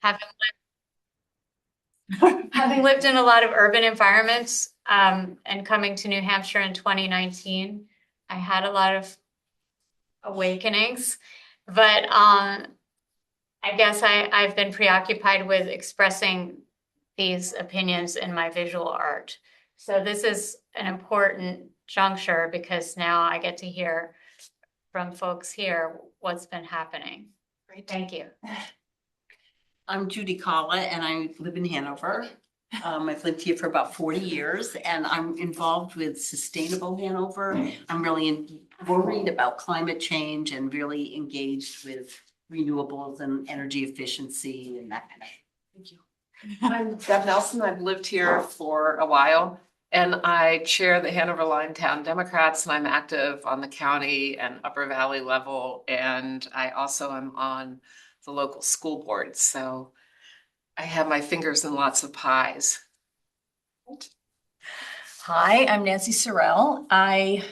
Having having lived in a lot of urban environments, and coming to New Hampshire in 2019, I had a lot of awakenings, but I guess I've been preoccupied with expressing these opinions in my visual art. So this is an important juncture because now I get to hear from folks here what's been happening. Great. Thank you. I'm Judy Kalla and I live in Hanover. I've lived here for about 40 years and I'm involved with Sustainable Hanover. I'm really worried about climate change and really engaged with renewables and energy efficiency and that kind of thing. Thank you. I'm Deb Nelson. I've lived here for a while and I chair the Hanover Limetown Democrats and I'm active on the county and Upper Valley level. And I also am on the local school board. So I have my fingers in lots of pies. Hi, I'm Nancy Sorrell. I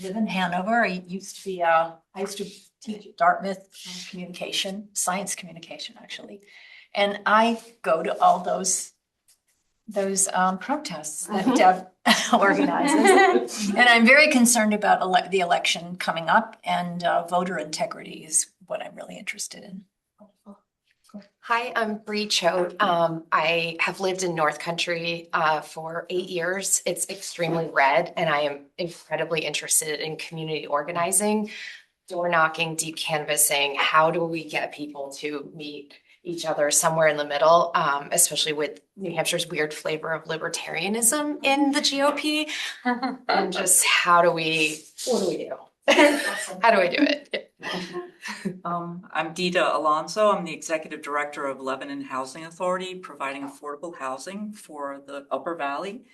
live in Hanover. I used to teach at Dartmouth science communication actually. And I go to all those protests that Deb organizes. And I'm very concerned about the election coming up, and voter integrity is what I'm really interested in. Hi, I'm Bree Choate. I have lived in North Country for 8 years. It's extremely red, and I am incredibly interested in community organizing, door knocking, deep canvassing. How do we get people to meet each other somewhere in the middle, especially with New Hampshire's weird flavor of libertarianism in the GOP? And just what do we do? How do we do it? I'm Dita Alonso. I'm the Executive Director of Lebanon Housing Authority, providing affordable housing for the Upper Valley.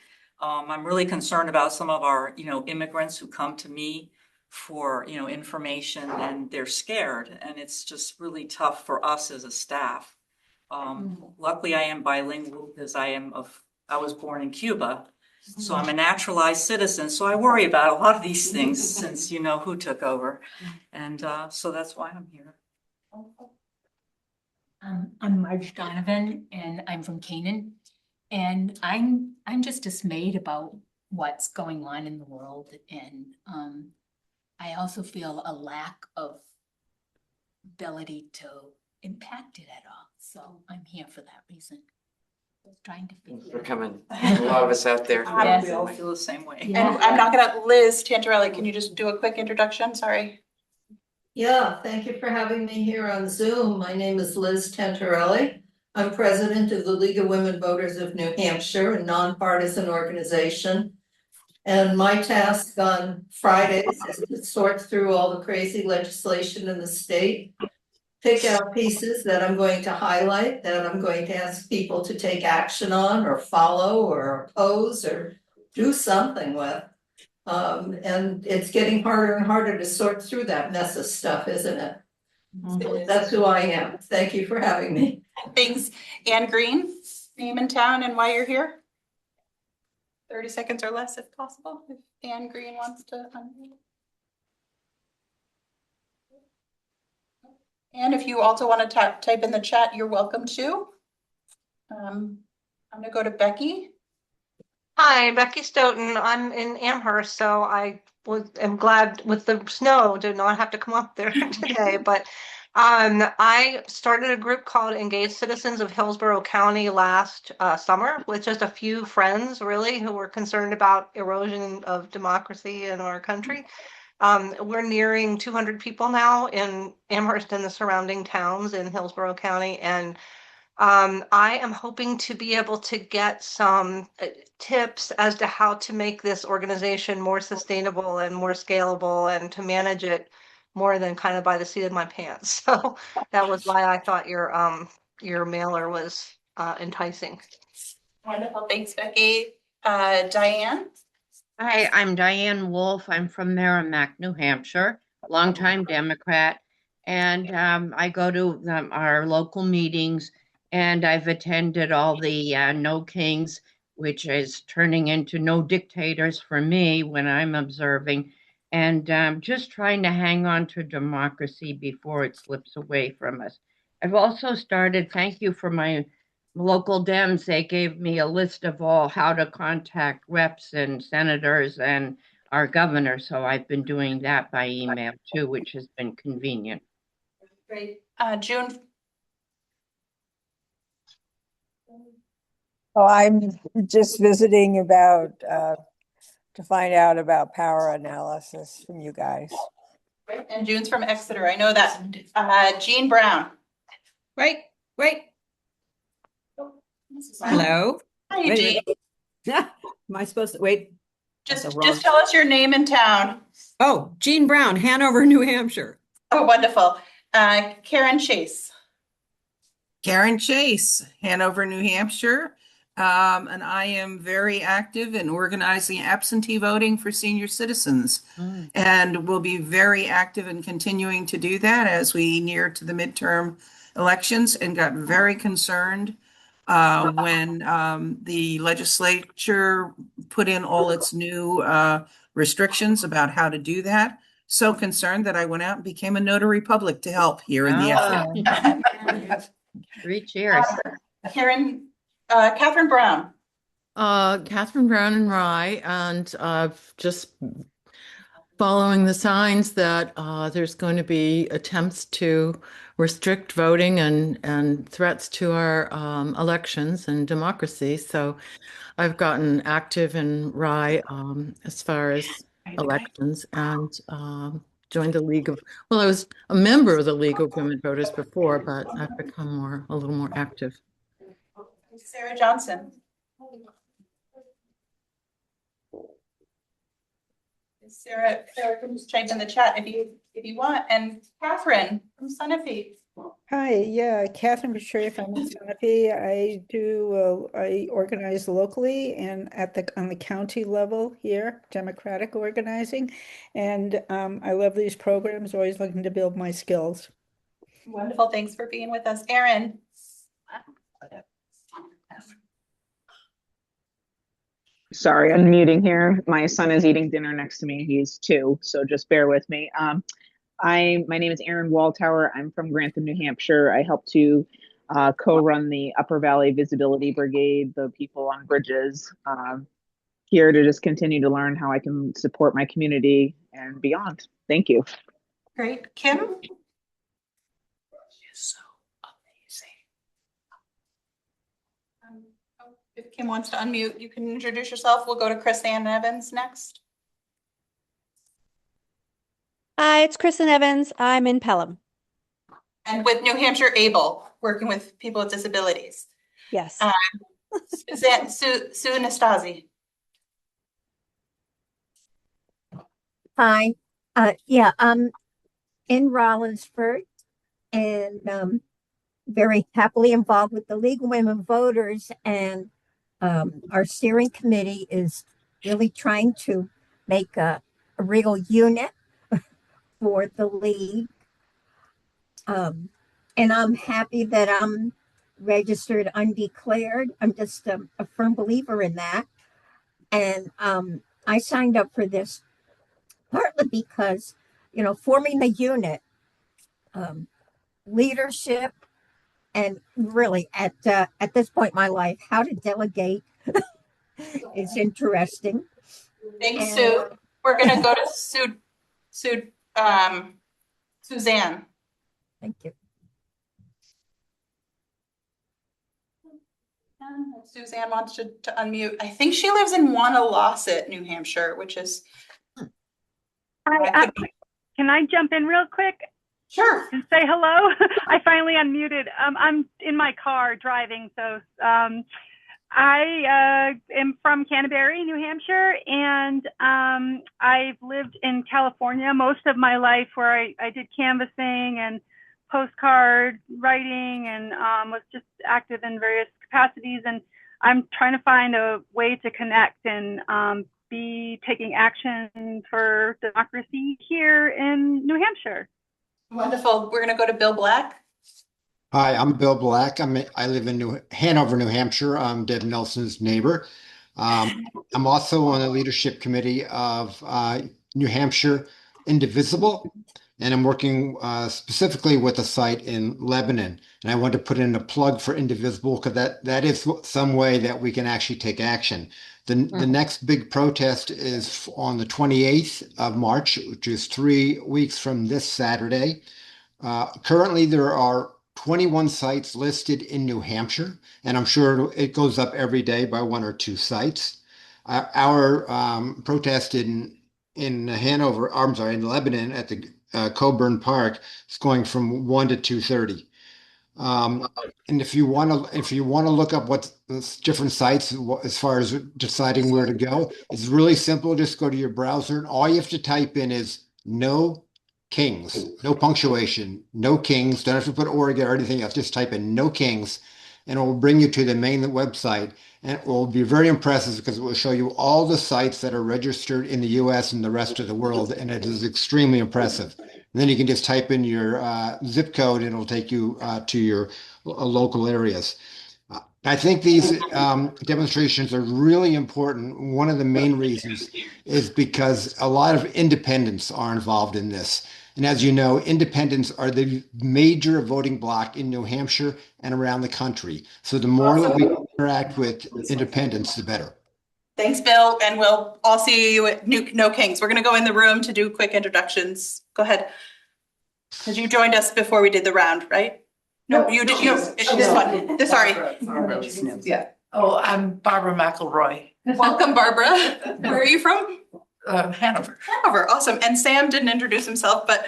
I'm really concerned about some of our, immigrants who come to me for, information and they're scared, and it's just really tough for us as a staff. Luckily I am bilingual because I was born in Cuba. So I'm a naturalized citizen, so I worry about a lot of these things since you know who took over. And so that's why I'm here. I'm Marge Donovan and I'm from Canaan. And I'm just dismayed about what's going on in the world. And I also feel a lack of ability to impact it at all. So I'm here for that reason. Trying to figure We're coming. A lot of us out there. Yes. We all feel the same way. Yeah. And I'm not gonna, Liz Tantarelli, can you just do a quick introduction? Sorry. Yeah, thank you for having me here on Zoom. My name is Liz Tantarelli. I'm president of the League of Women Voters of New Hampshire, a nonpartisan organization. And my task on Fridays is to sort through all the crazy legislation in the state, pick out pieces that I'm going to highlight, that I'm going to ask people to take action on or follow or oppose or do something with. And it's getting harder and harder to sort through that mess of stuff, isn't it? So that's who I am. Thank you for having me. Thanks. Anne Green, name and town and why you're here. 30 seconds or less if possible, if Anne Green wants to unmute. And if you also want to type in the chat, you're welcome to. I'm gonna go to Becky. Hi, Becky Stoughton. I'm in Amherst, so am glad with the snow to not have to come up there today. But I started a group called Engaged Citizens of Hillsborough County last summer with just a few friends, really, who were concerned about erosion of democracy in our country. We're nearing 200 people now in Amherst and the surrounding towns in Hillsborough County, and I am hoping to be able to get some tips as to how to make this organization more sustainable and more scalable and to manage it more than kind of by the seat of my pants. So that was why I thought your mailer was enticing. Wonderful. Thanks, Becky. Diane. Hi, I'm Diane Wolf. I'm from Merrimack, New Hampshire, longtime Democrat. And I go to our local meetings, and I've attended all the No Kings, which is turning into no dictators for me when I'm observing, and just trying to hang on to democracy before it slips away from us. I've also started, thank you for my local Dems. They gave me a list of all how to contact reps and senators and our governor. So I've been doing that by email too, which has been convenient. Great. June. Oh, I'm just visiting about, to find out about power analysis from you guys. And June's from Exeter. I know that. Jean Brown. Right. Hello. Hi, Wait, Jean. Am I supposed to wait? Just tell us your name and town. Oh, Jean Brown, Hanover, New Hampshire. Oh, wonderful. Carin Chase. Carin Chase, Hanover, New Hampshire. And I am very active in organizing absentee voting for senior citizens. And will be very active in continuing to do that as we near to the midterm elections, and got very concerned when the legislature put in all its new restrictions about how to do that. So concerned that I went out and became a notary public to help here in the effort. 3 cheers. Catherine Brown. Catherine Brown and Rye, and just following the signs that there's going to be attempts to restrict voting and threats to our elections and democracy. So I've gotten active in Rye as far as elections, and joined the League of, well, I was a member of the League of Women Voters before, but I've become a little more active. Sarah Johnson. Sarah can just type in the chat if you want. And Catherine from Sunapee. Hi, yeah, Catherine Bashir from Sunapee. I organize locally and on the county level here, Democratic organizing. And I love these programs, always looking to build my skills. Wonderful, thanks for being with us. Erin. Sorry, unmuting here. My son is eating dinner next to me. He's 2, so just bear with me. My name is Erin Walltower. I'm from Grantham, New Hampshire. I help to co-run the Upper Valley Visibility Brigade, the people on bridges. Here to just continue to learn how I can support my community and beyond. Thank you. Great. Kim? If Kim wants to unmute, you can introduce yourself. We'll go to Chris Ann Evans next. Hi, it's Kristen Evans. I'm in Pelham. And with New Hampshire Able, working with people with disabilities. Yes. Sue Nastasi. Hi. Yeah, I'm in Rollinsford and very happily involved with the League of Women Voters, and our steering committee is really trying to make a real unit for the league. And I'm happy that I'm registered undeclared. I'm just a firm believer in that. And I signed up for this partly because, forming the unit, leadership, and really at this point in my life, how to delegate is interesting. Thanks, Sue. We're going to go to Suzanne. Thank you. Suzanne wants to unmute. I think she lives in Wanalosset, New Hampshire, which is. Can I jump in real quick? Sure. And say hello? I finally unmuted. I'm in my car driving, so I am from Canterbury, New Hampshire, and I've lived in California most of my life, where I did canvassing and postcard writing and was just active in various capacities. And I'm trying to find a way to connect and be taking action for democracy here in New Hampshire. Wonderful. We're going to go to Bill Black. Hi, I'm Bill Black. I live in Hanover, New Hampshire. I'm Deb Nelson's neighbor. I'm also on the leadership committee of New Hampshire Indivisible, And I'm working specifically with a site in Lebanon. And I want to put in a plug for Indivisible because that is some way that we can actually take action. The next big protest is on the 28th of March, which is 3 weeks from this Saturday. Currently, there are 21 sites listed in New Hampshire, and I'm sure it goes up every day by 1 or 2 sites. Our protest in Hanover, I'm sorry, in Lebanon at the Coburn Park is going from 1 to 2:30. And if you want to look up what different sites as far as deciding where to go, it's really simple. Just go to your browser and all you have to type in is no kings, no punctuation, no kings. Don't have to put Oregon or anything else. Just type in no kings and it will bring you to the main website. And it will be very impressive because it will show you all the sites that are registered in the US and the rest of the world. And it is extremely impressive. And then you can just type in your zip code and it'll take you to your local areas. I think these demonstrations are really important. One of the main reasons is because a lot of independents are involved in this. And as you know, independents are the major voting bloc in New Hampshire and around the country. So the more that we interact with independents, the better. Thanks, Bill. And we'll all see you at No Kings. We're going to go in the room to do quick introductions. Go ahead. Because you joined us before we did the round, right? No, you did. This one. Sorry. Yeah. Oh, I'm Barbara McElroy. Welcome, Barbara. Where are you from? Hanover. Hanover. Awesome. And Sam didn't introduce himself, but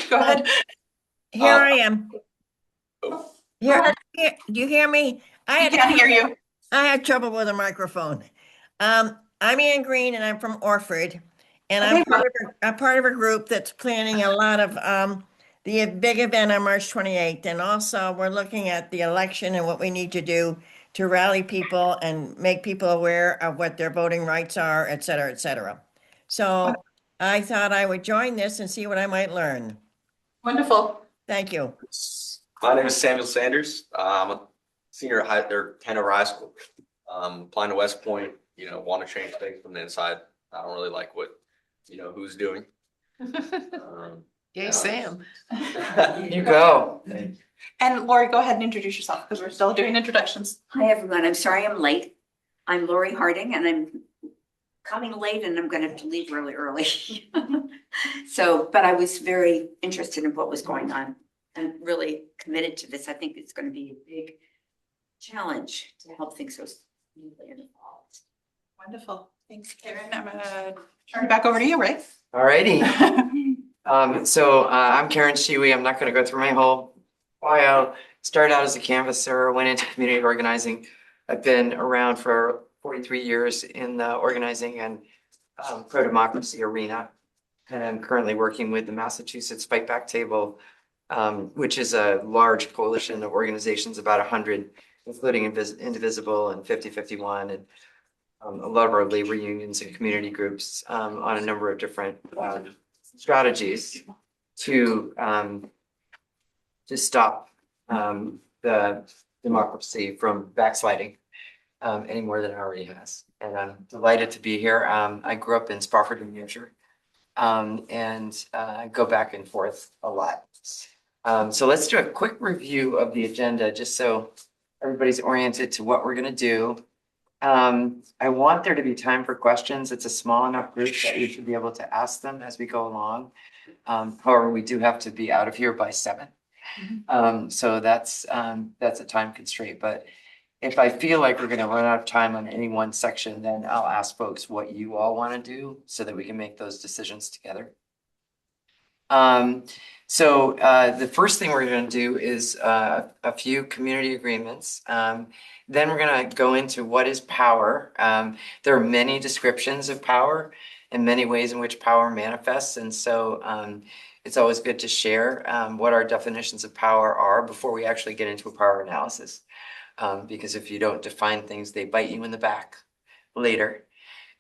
go ahead. Here I am. Here, do you hear me? I can't hear you. I had trouble with a microphone. I'm Ann Green, and I'm from Orford, and I'm part of a group that's planning a lot of the big event on March 28th, and also we're looking at the election and what we need to do to rally people and make people aware of what their voting rights are, et cetera, et cetera. So I thought I would join this and see what I might learn. Wonderful. Thank you. My name is Samuel Sanders. I'm a senior at Hanover High School. Applying to West Point, want to change things from the inside. I don't really like what, who's doing. Yay, Sam. You go. And Lori, go ahead and introduce yourself because we're still doing introductions. Hi, everyone. I'm sorry I'm late. I'm Lori Harding and I'm coming late and I'm going to have to leave really early. But I was very interested in what was going on and really committed to this. I think it's going to be a big challenge to help things so smoothly and involved. Wonderful. Thanks, Carin. I'm going to turn it back over to you, Ray. All righty. I'm Carin Schiewe. I'm not going to go through my whole bio. Started out as a canvasser, went into community organizing. I've been around for 43 years in the organizing and pro-democracy arena. And I'm currently working with the Massachusetts Fight Back Table, which is a large coalition of organizations, about 100, including Indivisible and 5051, and a lot of our labor unions and community groups on a number of different strategies to stop the democracy from backsliding any more than it already has. And I'm delighted to be here. I grew up in Spofford, New Hampshire, and I go back and forth a lot. So let's do a quick review of the agenda, just so everybody's oriented to what we're going to do. I want there to be time for questions. It's a small enough group that you should be able to ask them as we go along. However, we do have to be out of here by 7. So that's a time constraint. But if I feel like we're going to run out of time on any one section, then I'll ask folks what you all want to do so that we can make those decisions together. The first thing we're going to do is a few community agreements. Then we're going to go into what is power. There are many descriptions of power and many ways in which power manifests. And so it's always good to share what our definitions of power are before we actually get into a power analysis. Because if you don't define things, they bite you in the back later.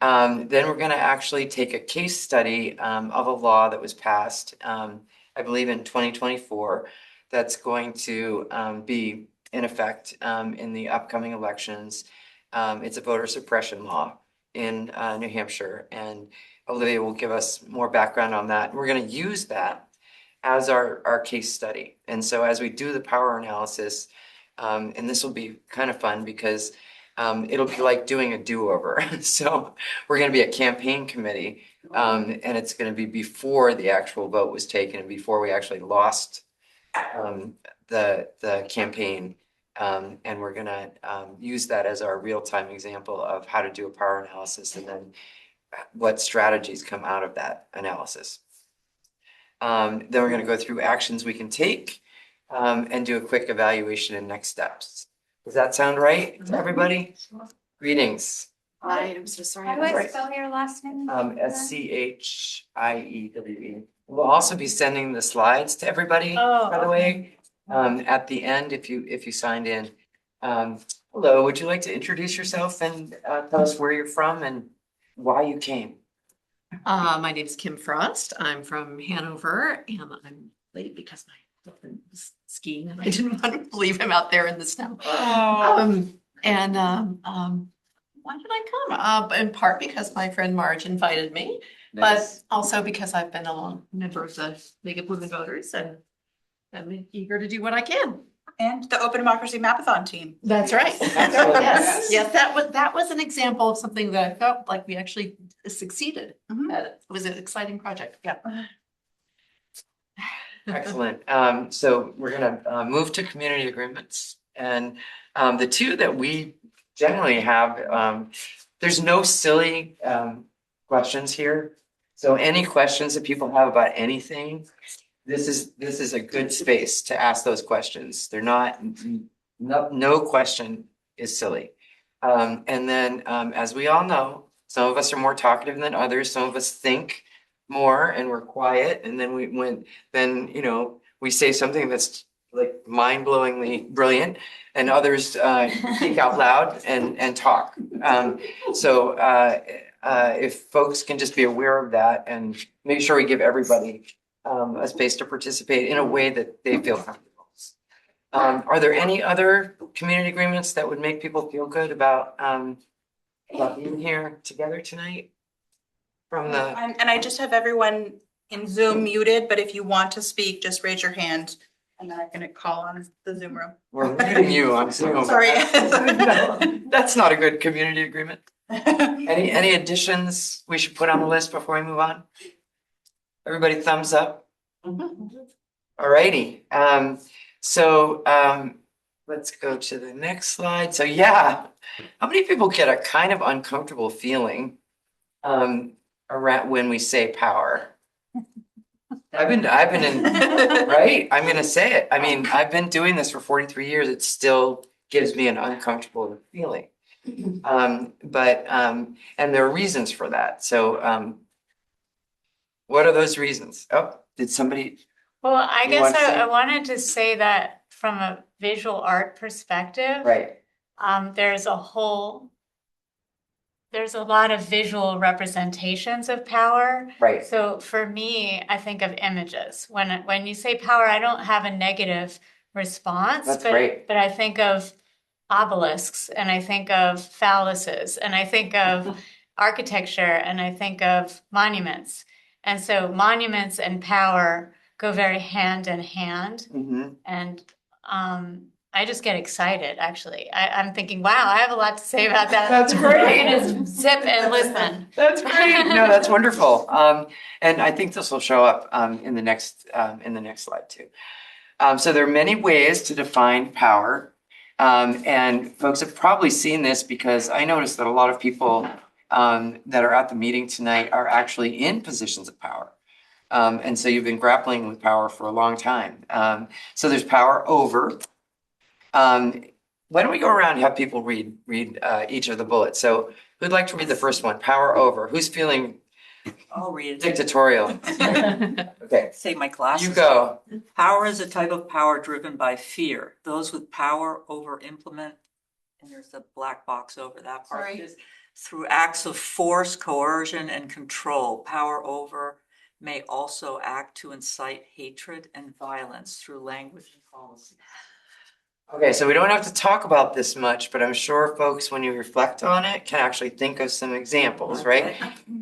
Then we're going to actually take a case study of a law that was passed, I believe in 2024, that's going to be in effect in the upcoming elections. It's a voter suppression law in New Hampshire, and Olivia will give us more background on that. We're going to use that as our case study. And so as we do the power analysis, and this will be kind of fun because it'll be like doing a do-over. So we're going to be a campaign committee, and it's going to be before the actual vote was taken and before we actually lost the campaign. And we're going to use that as our real-time example of how to do a power analysis and then what strategies come out of that analysis. Then we're going to go through actions we can take and do a quick evaluation and next steps. Does that sound right to everybody? Greetings. I am so sorry. How do I spell your last name? Schiewe. We'll also be sending the slides to everybody, by the way, at the end if you signed in. Hello, would you like to introduce yourself and tell us where you're from and why you came? My name is Kim Frost. I'm from Hanover, and I'm late because my husband was skiing and I didn't want to leave him out there in the snow. Why did I come? In part because my friend Marge invited me, Nice. but also because I've been a long member of the League of Women Voters and I'm eager to do what I can. And the Open Democracy Mapathon team. That's right. Excellent. Yes, that was an example of something that I felt like we actually succeeded. It was an exciting project. Yeah. Excellent. So we're gonna move to community agreements, and the two that we generally have, there's no silly questions here. So any questions that people have about anything, this is a good space to ask those questions. They're not, no question is silly. And then as we all know, some of us are more talkative than others. Some of us think more and we're quiet. And then we say something that's like mind-blowingly brilliant, and others speak out loud and talk. So if folks can just be aware of that and make sure we give everybody a space to participate in a way that they feel comfortable. Are there any other community agreements that would make people feel good about being here together tonight? And I just have everyone in Zoom muted, but if you want to speak, just raise your hand and then I'm going to call on the Zoom room. We're muting you on Zoom. Sorry. That's not a good community agreement. Any additions we should put on the list before we move on? Everybody thumbs up. All righty. So let's go to the next slide. So yeah, how many people get a kind of uncomfortable feeling around when we say power? I've been in, right? I'm going to say it. I mean, I've been doing this for 43 years. It still gives me an uncomfortable feeling. And there are reasons for that. So what are those reasons? Oh, did somebody? Well, I You guess want to say? I wanted to say that from a visual art perspective, Right. there's a lot of visual representations of power. Right. So for me, I think of images. When you say power, I don't have a negative response. That's great. But I think of obelisks, and I think of phalluses, and I think of architecture, and I think of monuments. And so monuments and power go very hand in hand. And I just get excited, actually. I'm thinking, wow, I have a lot to say about that. That's great. I'm gonna sip and listen. That's great. No, that's wonderful. And I think this will show up in the next slide too. So there are many ways to define power. And folks have probably seen this because I noticed that a lot of people that are at the meeting tonight are actually in positions of power. And so you've been grappling with power for a long time. So there's power over. Why don't we go around and have people read each of the bullets? So who'd like to read the first one? Power over. Who's feeling I'll read it. dictatorial? Okay. Save my glasses. You go. Power is a type of power driven by fear. Those with power over implement, and there's a black box over that part. Sorry. Through acts of force, coercion, and control. Power over may also act to incite hatred and violence through language and policy. Okay, so we don't have to talk about this much, but I'm sure folks, when you reflect on it, can actually think of some examples, right?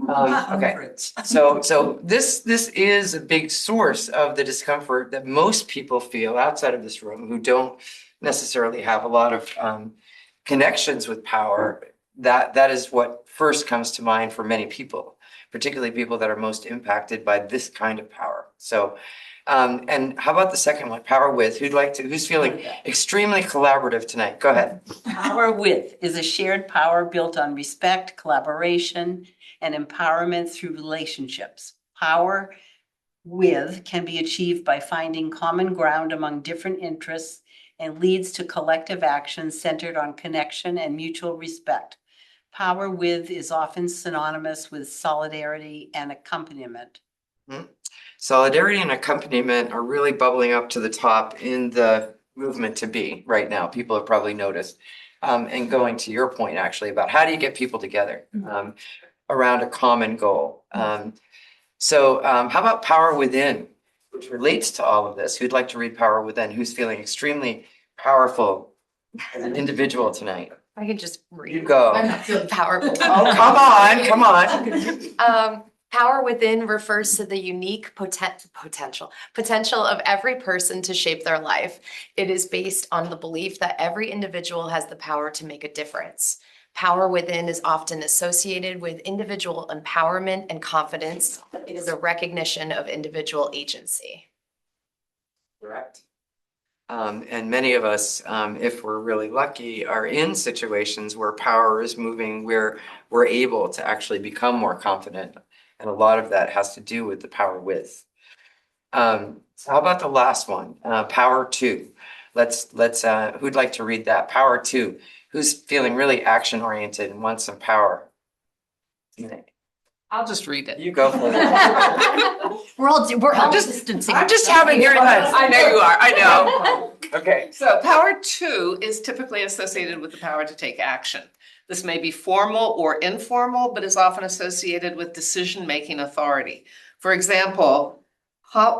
Okay, so this is a big source of the discomfort that most people feel outside of this room who don't necessarily have a lot of connections with power. That is what first comes to mind for many people, particularly people that are most impacted by this kind of power. So. And how about the second one, power with? Who's feeling extremely collaborative tonight? Go ahead. Power with is a shared power built on respect, collaboration, and empowerment through relationships. Power with can be achieved by finding common ground among different interests and leads to collective action centered on connection and mutual respect. Power with is often synonymous with solidarity and accompaniment. Mm-hmm. Solidarity and accompaniment are really bubbling up to the top in the movement to be right now. People have probably noticed. And going to your point, actually, about how do you get people together around a common goal? So how about power within, which relates to all of this? Who'd like to read Power Within? Who's feeling extremely powerful as an individual tonight? I can just read. You go. I'm not feeling powerful. Oh, come on. Power within refers to the unique potential of every person to shape their life. It is based on the belief that every individual has the power to make a difference. Power within is often associated with individual empowerment and confidence. It is a recognition of individual agency. Correct. And many of us, if we're really lucky, are in situations where power is moving, where we're able to actually become more confident. And a lot of that has to do with the power with. So how about the last one? Power to. Let's who'd like to read that? Power to. Who's feeling really action oriented and wants some power? I'll just read it. You go for it. We're all distancing. I'm just having your fun. I know you are. I know. Okay. So power to is typically associated with the power to take action. This may be formal or informal, but is often associated with decision-making authority. For example,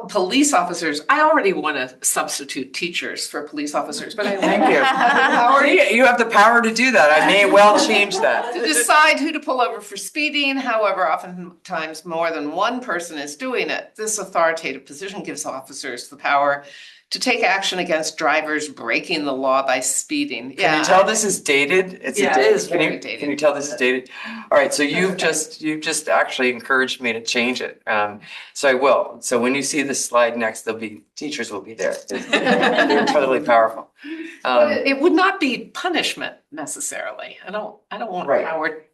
police officers, I already want to substitute teachers for police officers, but I thank you. You have the power to do that. I may well change that. To decide who to pull over for speeding, however, oftentimes more than one person is doing it. This authoritative position gives officers the power to take action against drivers breaking the law by speeding. Can you tell this is dated? It is very dated. Can you tell this is dated? All right, so you've just actually encouraged me to change it. So I will. So when you see this slide next, teachers will be there. They're incredibly powerful. But it would not be punishment necessarily. I don't want power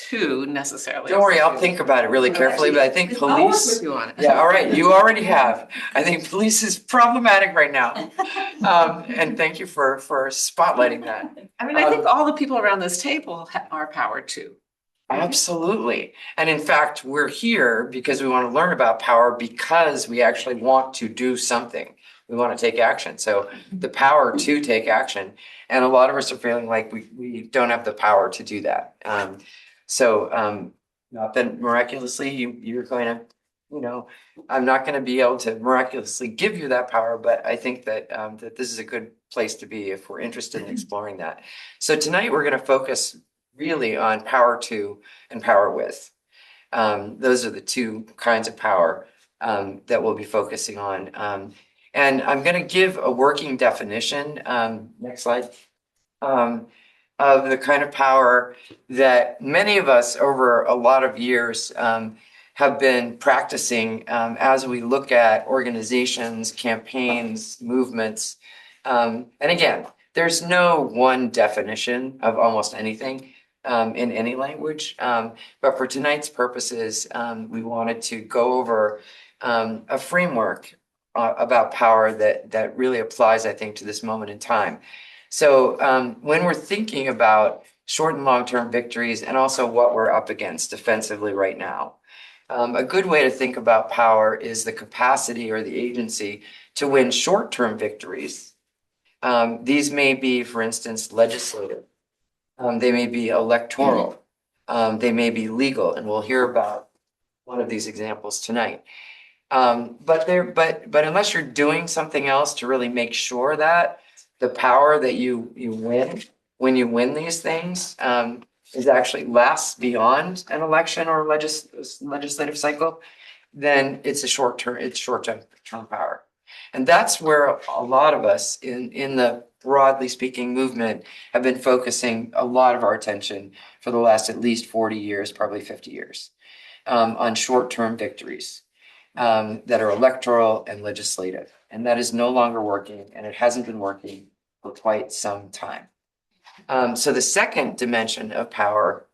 to necessarily. Don't worry, I'll think about it really carefully, but I think police. Yeah, all right, you already have. I think police is problematic right now. And thank you for spotlighting that. I mean, I think all the people around this table are power to. Absolutely. And in fact, we're here because we want to learn about power because we actually want to do something. We want to take action. So the power to take action. And a lot of us are feeling like we don't have the power to do that. Not that miraculously you're going to, I'm not going to be able to miraculously give you that power, but I think that that this is a good place to be if we're interested in exploring that. So tonight we're going to focus really on power to and power with. Those are the two kinds of power that we'll be focusing on. And I'm going to give a working definition. Next slide. Of the kind of power that many of us over a lot of years have been practicing as we look at organizations, campaigns, movements. And again, there's no one definition of almost anything in any language. But for tonight's purposes, we wanted to go over a framework about power that really applies, I think, to this moment in time. So when we're thinking about short and long-term victories and also what we're up against defensively right now, a good way to think about power is the capacity or the agency to win short-term victories. These may be, for instance, legislative. They may be electoral. They may be legal, and we'll hear about one of these examples tonight. But unless you're doing something else to really make sure that the power that you win when you win these things is actually lasts beyond an election or legislative cycle, then it's short-term power. And that's where a lot of us in the broadly speaking movement have been focusing a lot of our attention for the last at least 40 years, probably 50 years, on short-term victories that are electoral and legislative. And that is no longer working, and it hasn't been working for quite some time. So the second dimension of power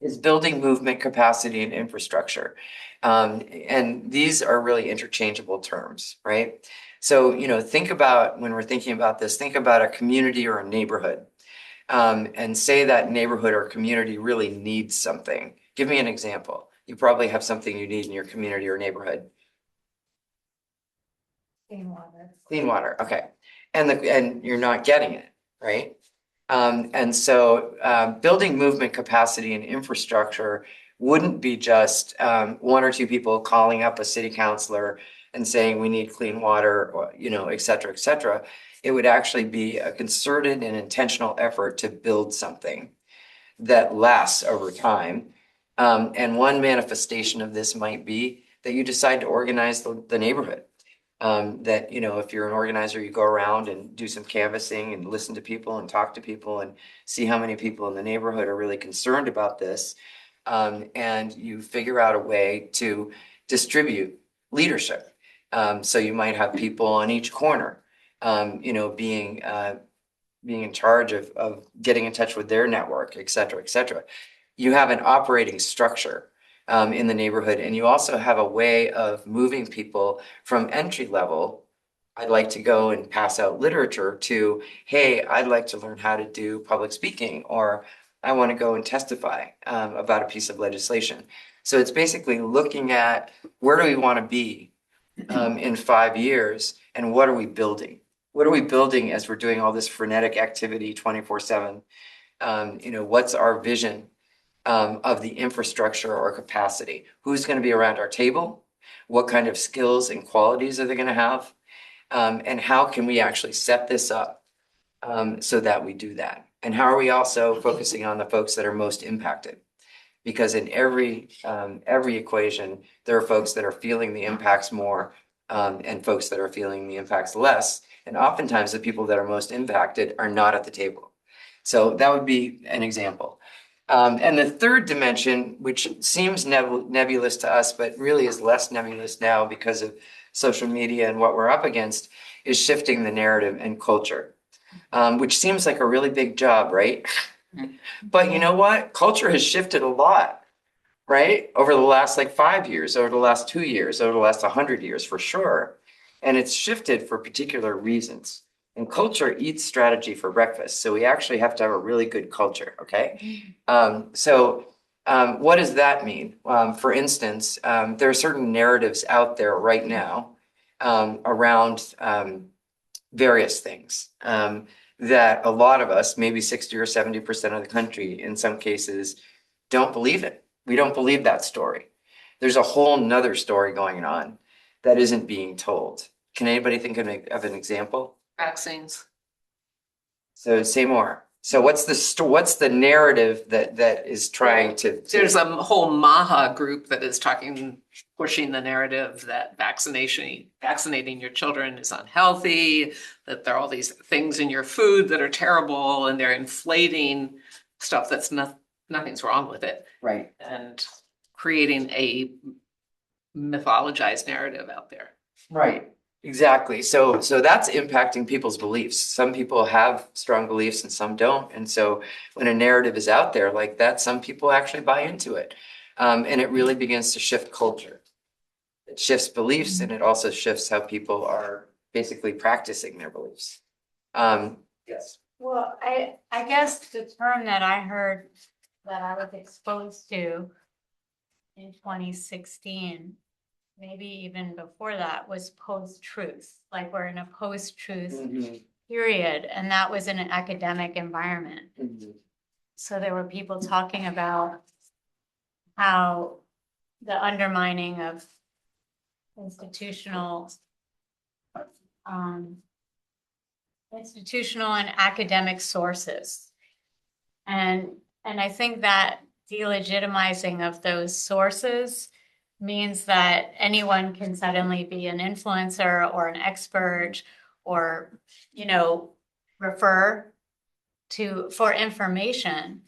is building movement capacity and infrastructure. And these are really interchangeable terms, right? So, think about, when we're thinking about this, think about a community or a neighborhood, and say that neighborhood or community really needs something. Give me an example. You probably have something you need in your community or neighborhood. Clean water. Clean water, okay. And you're not getting it, right? And so building movement capacity and infrastructure wouldn't be just one or two people calling up a city councilor and saying we need clean water, or, et cetera, et cetera. It would actually be a concerted and intentional effort to build something that lasts over time. And one manifestation of this might be that you decide to organize the neighborhood. That, if you're an organizer, you go around and do some canvassing and listen to people and talk to people and see how many people in the neighborhood are really concerned about this. And you figure out a way to distribute leadership. So you might have people on each corner, being in charge of getting in touch with their network, et cetera, et cetera. You have an operating structure in the neighborhood, and you also have a way of moving people from entry level. I'd like to go and pass out literature to, hey, I'd like to learn how to do public speaking, or I want to go and testify about a piece of legislation. So it's basically looking at where do we want to be in 5 years, and what are we building? What are we building as we're doing all this frenetic activity 24/7? What's our vision of the infrastructure or capacity? Who's going to be around our table? What kind of skills and qualities are they going to have? And how can we actually set this up so that we do that? And how are we also focusing on the folks that are most impacted? Because in every equation, there are folks that are feeling the impacts more and folks that are feeling the impacts less. And oftentimes the people that are most impacted are not at the table. So that would be an example. And the third dimension, which seems nebulous to us, but really is less nebulous now because of social media and what we're up against, is shifting the narrative and culture, which seems like a really big job, right? But you know what? Culture has shifted a lot, right? Over the last 5 years, over the last 2 years, over the last 100 years for sure. And it's shifted for particular reasons. And culture eats strategy for breakfast. So we actually have to have a really good culture, okay? So what does that mean? For instance, there are certain narratives out there right now around various things that a lot of us, maybe 60 or 70% of the country in some cases, don't believe it. We don't believe that story. There's a whole nother story going on that isn't being told. Can anybody think of an example? Vaccines. So say more. So what's the narrative that is trying to? There's a whole MAHA group that is pushing the narrative that vaccinating your children is unhealthy, that there are all these things in your food that are terrible, and they're inflating stuff that's nothing's wrong with it. Right. And creating a mythologized narrative out there. Right. Exactly. So that's impacting people's beliefs. Some people have strong beliefs and some don't. And so when a narrative is out there like that, some people actually buy into it. And it really begins to shift culture. It shifts beliefs, and it also shifts how people are basically practicing their beliefs. Yes. Well, I guess the term that I heard that I was exposed to in 2016, maybe even before that, was post-truth. Like we're in a post-truth period, and that was in an academic environment. So there were people talking about how the undermining of institutional institutional and academic sources. And I think that delegitimizing of those sources means that anyone can suddenly be an influencer or an expert or, refer for information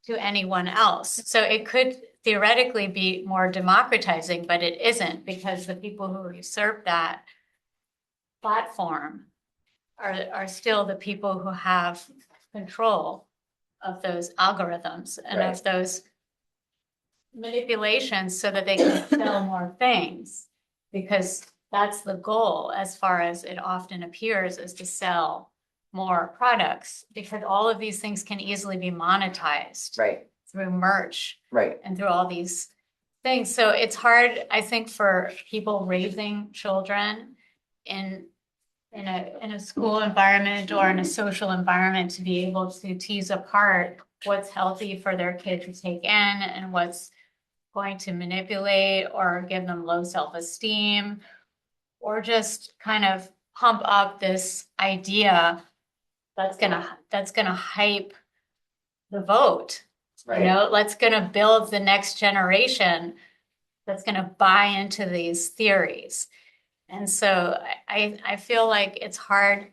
to anyone else. So it could theoretically be more democratizing, but it isn't, because the people who usurp that platform are still the people who have control of those algorithms and of those manipulations so that they can sell more things, because that's the goal, as far as it often appears, is to sell more products, because all of these things can easily be monetized through merch and through all these things. So it's hard, I think, for people raising children in a school environment or in a social environment to be able to tease apart what's healthy for their kid to take in and what's going to manipulate or give them low self-esteem, or just kind of pump up this idea that's gonna hype the vote. That's gonna build the next generation that's gonna buy into these theories. And so I feel like it's hard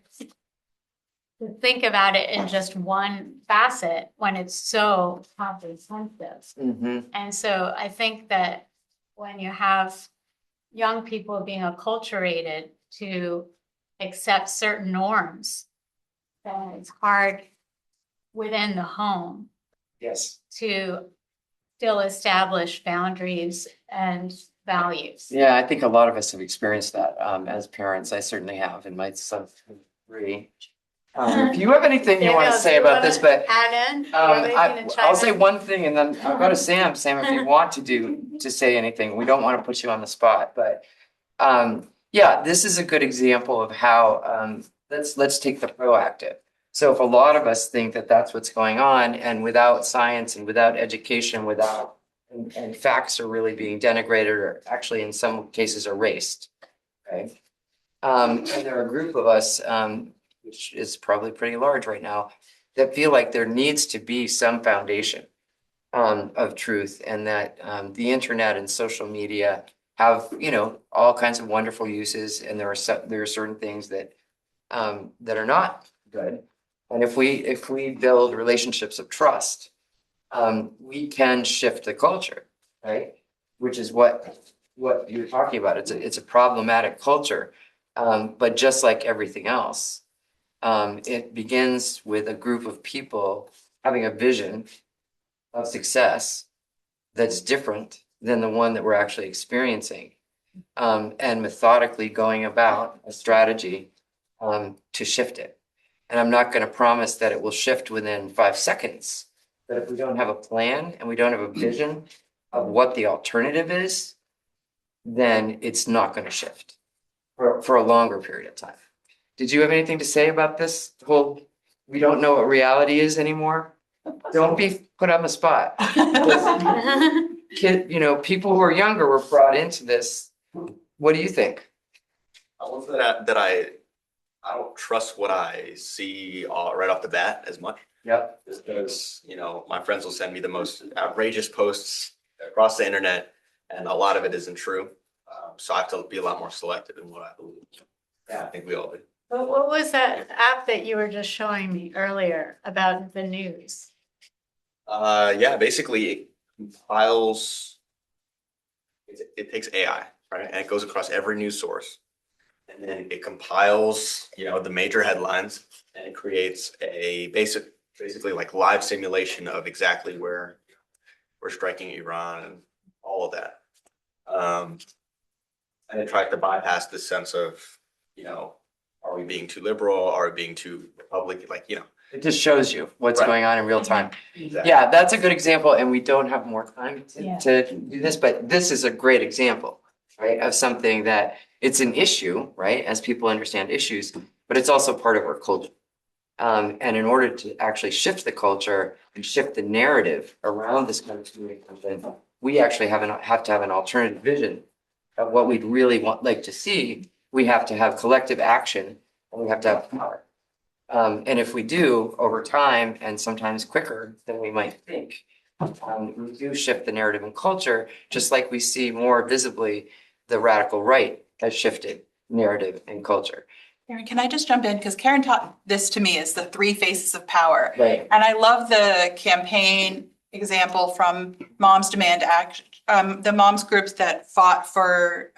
to think about it in just one facet when it's so comprehensive. And so I think that when you have young people being acculturated to accept certain norms, then it's hard within the home to still establish boundaries and values. Yeah, I think a lot of us have experienced that as parents. I certainly have, and my son's 3. If you have anything you want to say about this, but I'll say one thing and then I'll go to Sam. Sam, if you want to say anything, we don't want to put you on the spot, but yeah, this is a good example of how let's take the proactive. So if a lot of us think that that's what's going on, and without science and without education, and facts are really being denigrated or actually in some cases erased, okay? And there are a group of us, which is probably pretty large right now, that feel like there needs to be some foundation of truth, and that the internet and social media have, all kinds of wonderful uses, and there are certain things that are not good. And if we build relationships of trust, we can shift the culture, right? Which is what you're talking about. It's a problematic culture, but just like everything else, it begins with a group of people having a vision of success that's different than the one that we're actually experiencing, and methodically going about a strategy to shift it. And I'm not going to promise that it will shift within 5 seconds, but if we don't have a plan and we don't have a vision of what the alternative is, then it's not going to shift for a longer period of time. Did you have anything to say about this whole, we don't know what reality is anymore? Don't be put on the spot. People who are younger were brought into this. What do you think? I will say that I don't trust what I see right off the bat as much. Yep. Just because, my friends will send me the most outrageous posts across the internet, and a lot of it isn't true. So I have to be a lot more selective in what I believe. Yeah, I think we all do. But what was that app that you were just showing me earlier about the news? Yeah, basically it compiles, it takes AI, right? And it goes across every news source. And then it compiles, the major headlines, and it creates a basically like live simulation of exactly where we're striking Iran and all of that. And it tries to bypass the sense of, are we being too liberal? Are we being too Republican? It just shows you what's going on in real time. Exactly. Yeah, that's a good example, and we don't have more time to do this, but this is a great example, right, of something that it's an issue, right, as people understand issues, but it's also part of our culture. And in order to actually shift the culture and shift the narrative around this kind of communication, we actually have to have an alternative vision of what we'd really like to see. We have to have collective action, and we have to have power. And if we do over time and sometimes quicker than we might think, we do shift the narrative and culture, just like we see more visibly the radical right has shifted narrative and culture. Carin, can I just jump in? Because Carin taught this to me as the 3 faces of power. Right. And I love the campaign example from Moms Demand Action, the moms groups that fought for,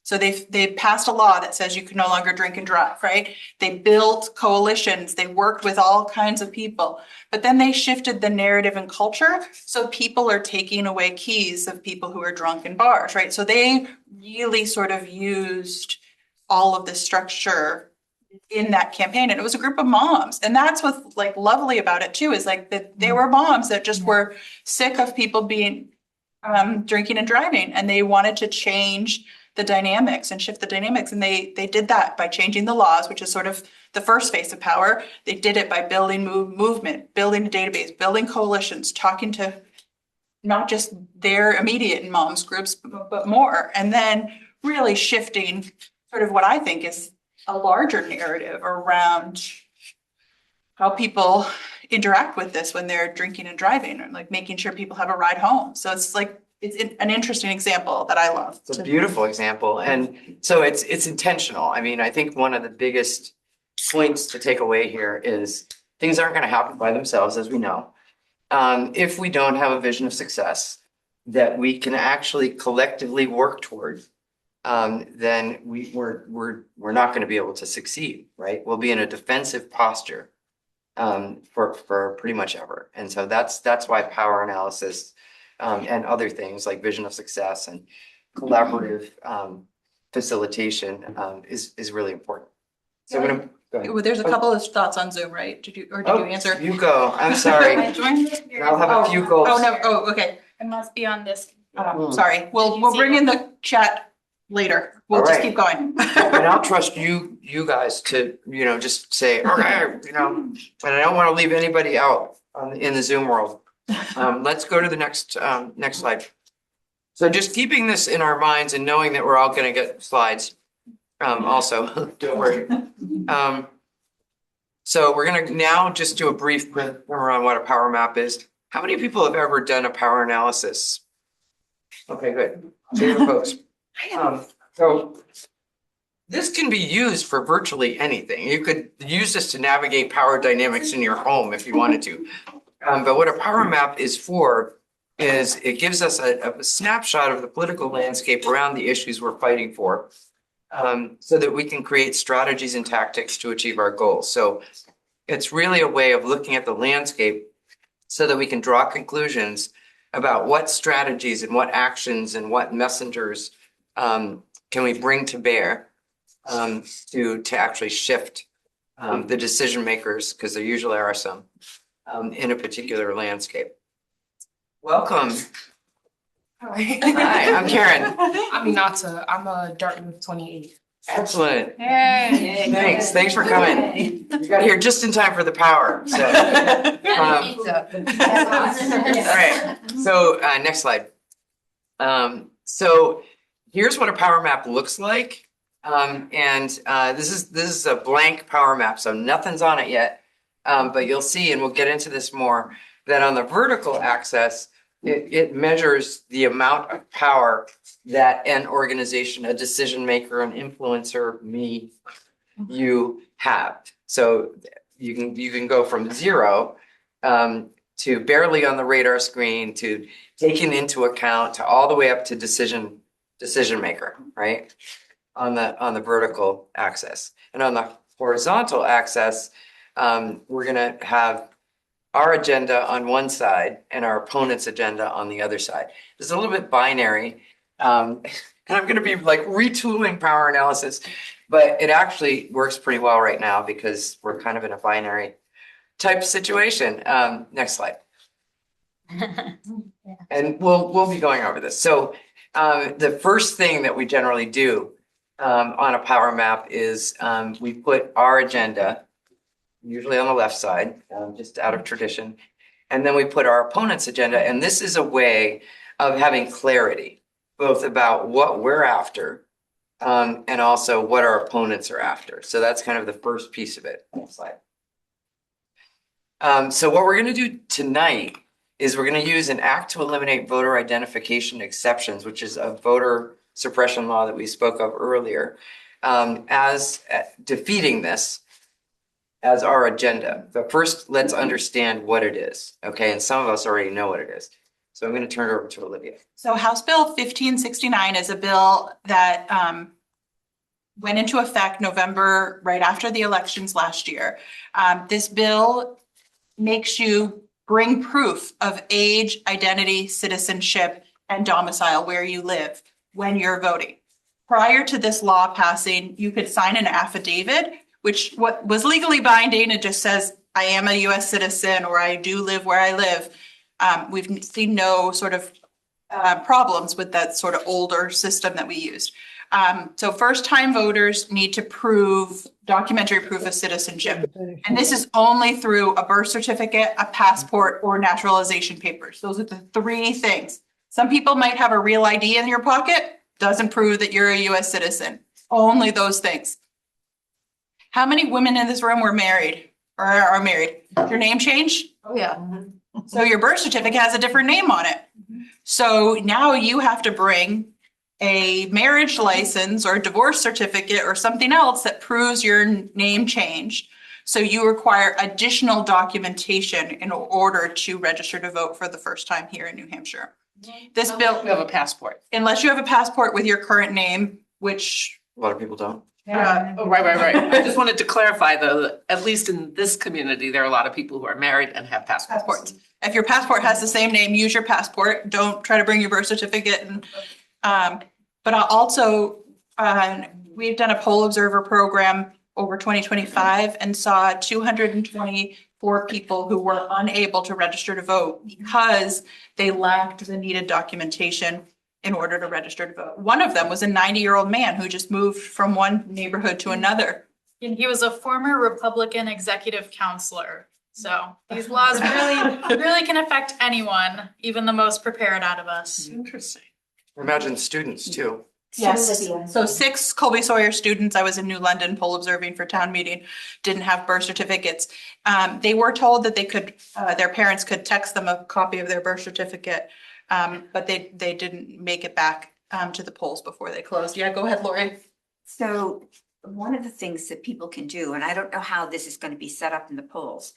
so they passed a law that says you can no longer drink and drive, right? They built coalitions, they worked with all kinds of people, but then they shifted the narrative and culture. So people are taking away keys of people who are drunk in bars, right? So they really sort of used all of the structure in that campaign. And it was a group of moms. And that's what's like lovely about it too, is like that they were moms that just were sick of people being drinking and driving. And they wanted to change the dynamics and shift the dynamics. And they did that by changing the laws, which is sort of the first phase of power. They did it by building movement, building a database, building coalitions, talking to not just their immediate moms groups, but more. And then really shifting sort of what I think is a larger narrative around how people interact with this when they're drinking and driving, or like making sure people have a ride home. So it's like, it's an interesting example that I love. It's a beautiful example. And so it's intentional. I mean, I think one of the biggest points to take away here is things aren't going to happen by themselves, as we know. If we don't have a vision of success that we can actually collectively work toward, then we're not going to be able to succeed, right? We'll be in a defensive posture for pretty much ever. And so that's why power analysis and other things like vision of success and collaborative facilitation is really important. So I'm gonna go ahead. Well, there's a couple of thoughts on Zoom, right? Did you answer? You go. I'm sorry. I'll have a few goals. Oh, no. Oh, okay. It must be on this. Sorry. We'll bring in the chat later. We'll just keep going. And I'll trust you guys to, just say, okay, and I don't want to leave anybody out in the Zoom world. Let's go to the next slide. So just keeping this in our minds and knowing that we're all going to get slides. Also, don't worry. So we're going to now just do a brief primer on what a power map is. How many people have ever done a power analysis? Okay, good. So you're opposed. So this can be used for virtually anything. You could use this to navigate power dynamics in your home if you wanted to. But what a power map is for is it gives us a snapshot of the political landscape around the issues we're fighting for, so that we can create strategies and tactics to achieve our goals. So it's really a way of looking at the landscape so that we can draw conclusions about what strategies and what actions and what messengers can we bring to bear to actually shift the decision makers, because there usually are some, in a particular landscape. Welcome. Hi, I'm Carin. I'm Nata. I'm a Dartmouth 28. Excellent. Hey. Thanks for coming. You got here just in time for the power. So, all right. So next slide. So here's what a power map looks like. This is a blank power map, so nothing's on it yet. But you'll see, and we'll get into this more, that on the vertical axis, it measures the amount of power that an organization, a decision maker, an influencer, me, you have. So you can go from 0 to barely on the radar screen, to taking into account, to all the way up to decision maker, right? On the vertical axis. And on the horizontal axis, we're going to have our agenda on one side and our opponent's agenda on the other side. It's a little bit binary. And I'm going to be like retooling power analysis, but it actually works pretty well right now because we're kind of in a binary type situation. Next slide. And we'll be going over this. So the first thing that we generally do on a power map is we put our agenda usually on the left side, just out of tradition. And then we put our opponent's agenda. And this is a way of having clarity, both about what we're after and also what our opponents are after. So that's kind of the first piece of it. Next slide. So what we're going to do tonight is we're going to use an act to eliminate voter identification exceptions, which is a voter suppression law that we spoke of earlier, as defeating this as our agenda. But first, let's understand what it is. Okay, and some of us already know what it is. So I'm going to turn it over to Olivia. So House Bill 1569 is a bill that went into effect November, right after the elections last year. This bill makes you bring proof of age, identity, citizenship, and domicile where you live when you're voting. Prior to this law passing, you could sign an affidavit, which what was legally binding. It just says, I am a US citizen, or I do live where I live. We've seen no sort of problems with that sort of older system that we used. So first-time voters need to prove documentary proof of citizenship. And this is only through a birth certificate, a passport, or naturalization papers. Those are the three things. Some people might have a real ID in your pocket, doesn't prove that you're a US citizen. Only those things. How many women in this room were married or are married? Your name changed? Oh, yeah. So your birth certificate has a different name on it. So now you have to bring a marriage license or a divorce certificate or something else that proves your name changed. So you require additional documentation in order to register to vote for the first time here in New Hampshire. This bill, You have a passport. unless you have a passport with your current name, which A lot of people don't. Oh, right. I just wanted to clarify though, that at least in this community, there are a lot of people who are married and have passports. passports. If your passport has the same name, use your passport. Don't try to bring your birth certificate. And but also, we've done a poll observer program over 2025 and saw 224 people who were unable to register to vote because they lacked the needed documentation in order to register to vote. One of them was a 90-year-old man who just moved from one neighborhood to another. And he was a former Republican executive counselor. So these laws really can affect anyone, even the most prepared out of us. Interesting. Imagine students too. Yes, so 6 Colby Sawyer students, I was in New London poll observing for town meeting, didn't have birth certificates. They were told that they could, their parents could text them a copy of their birth certificate, but they didn't make it back to the polls before they closed. Yeah, go ahead, Lori. So one of the things that people can do, and I don't know how this is going to be set up in the polls,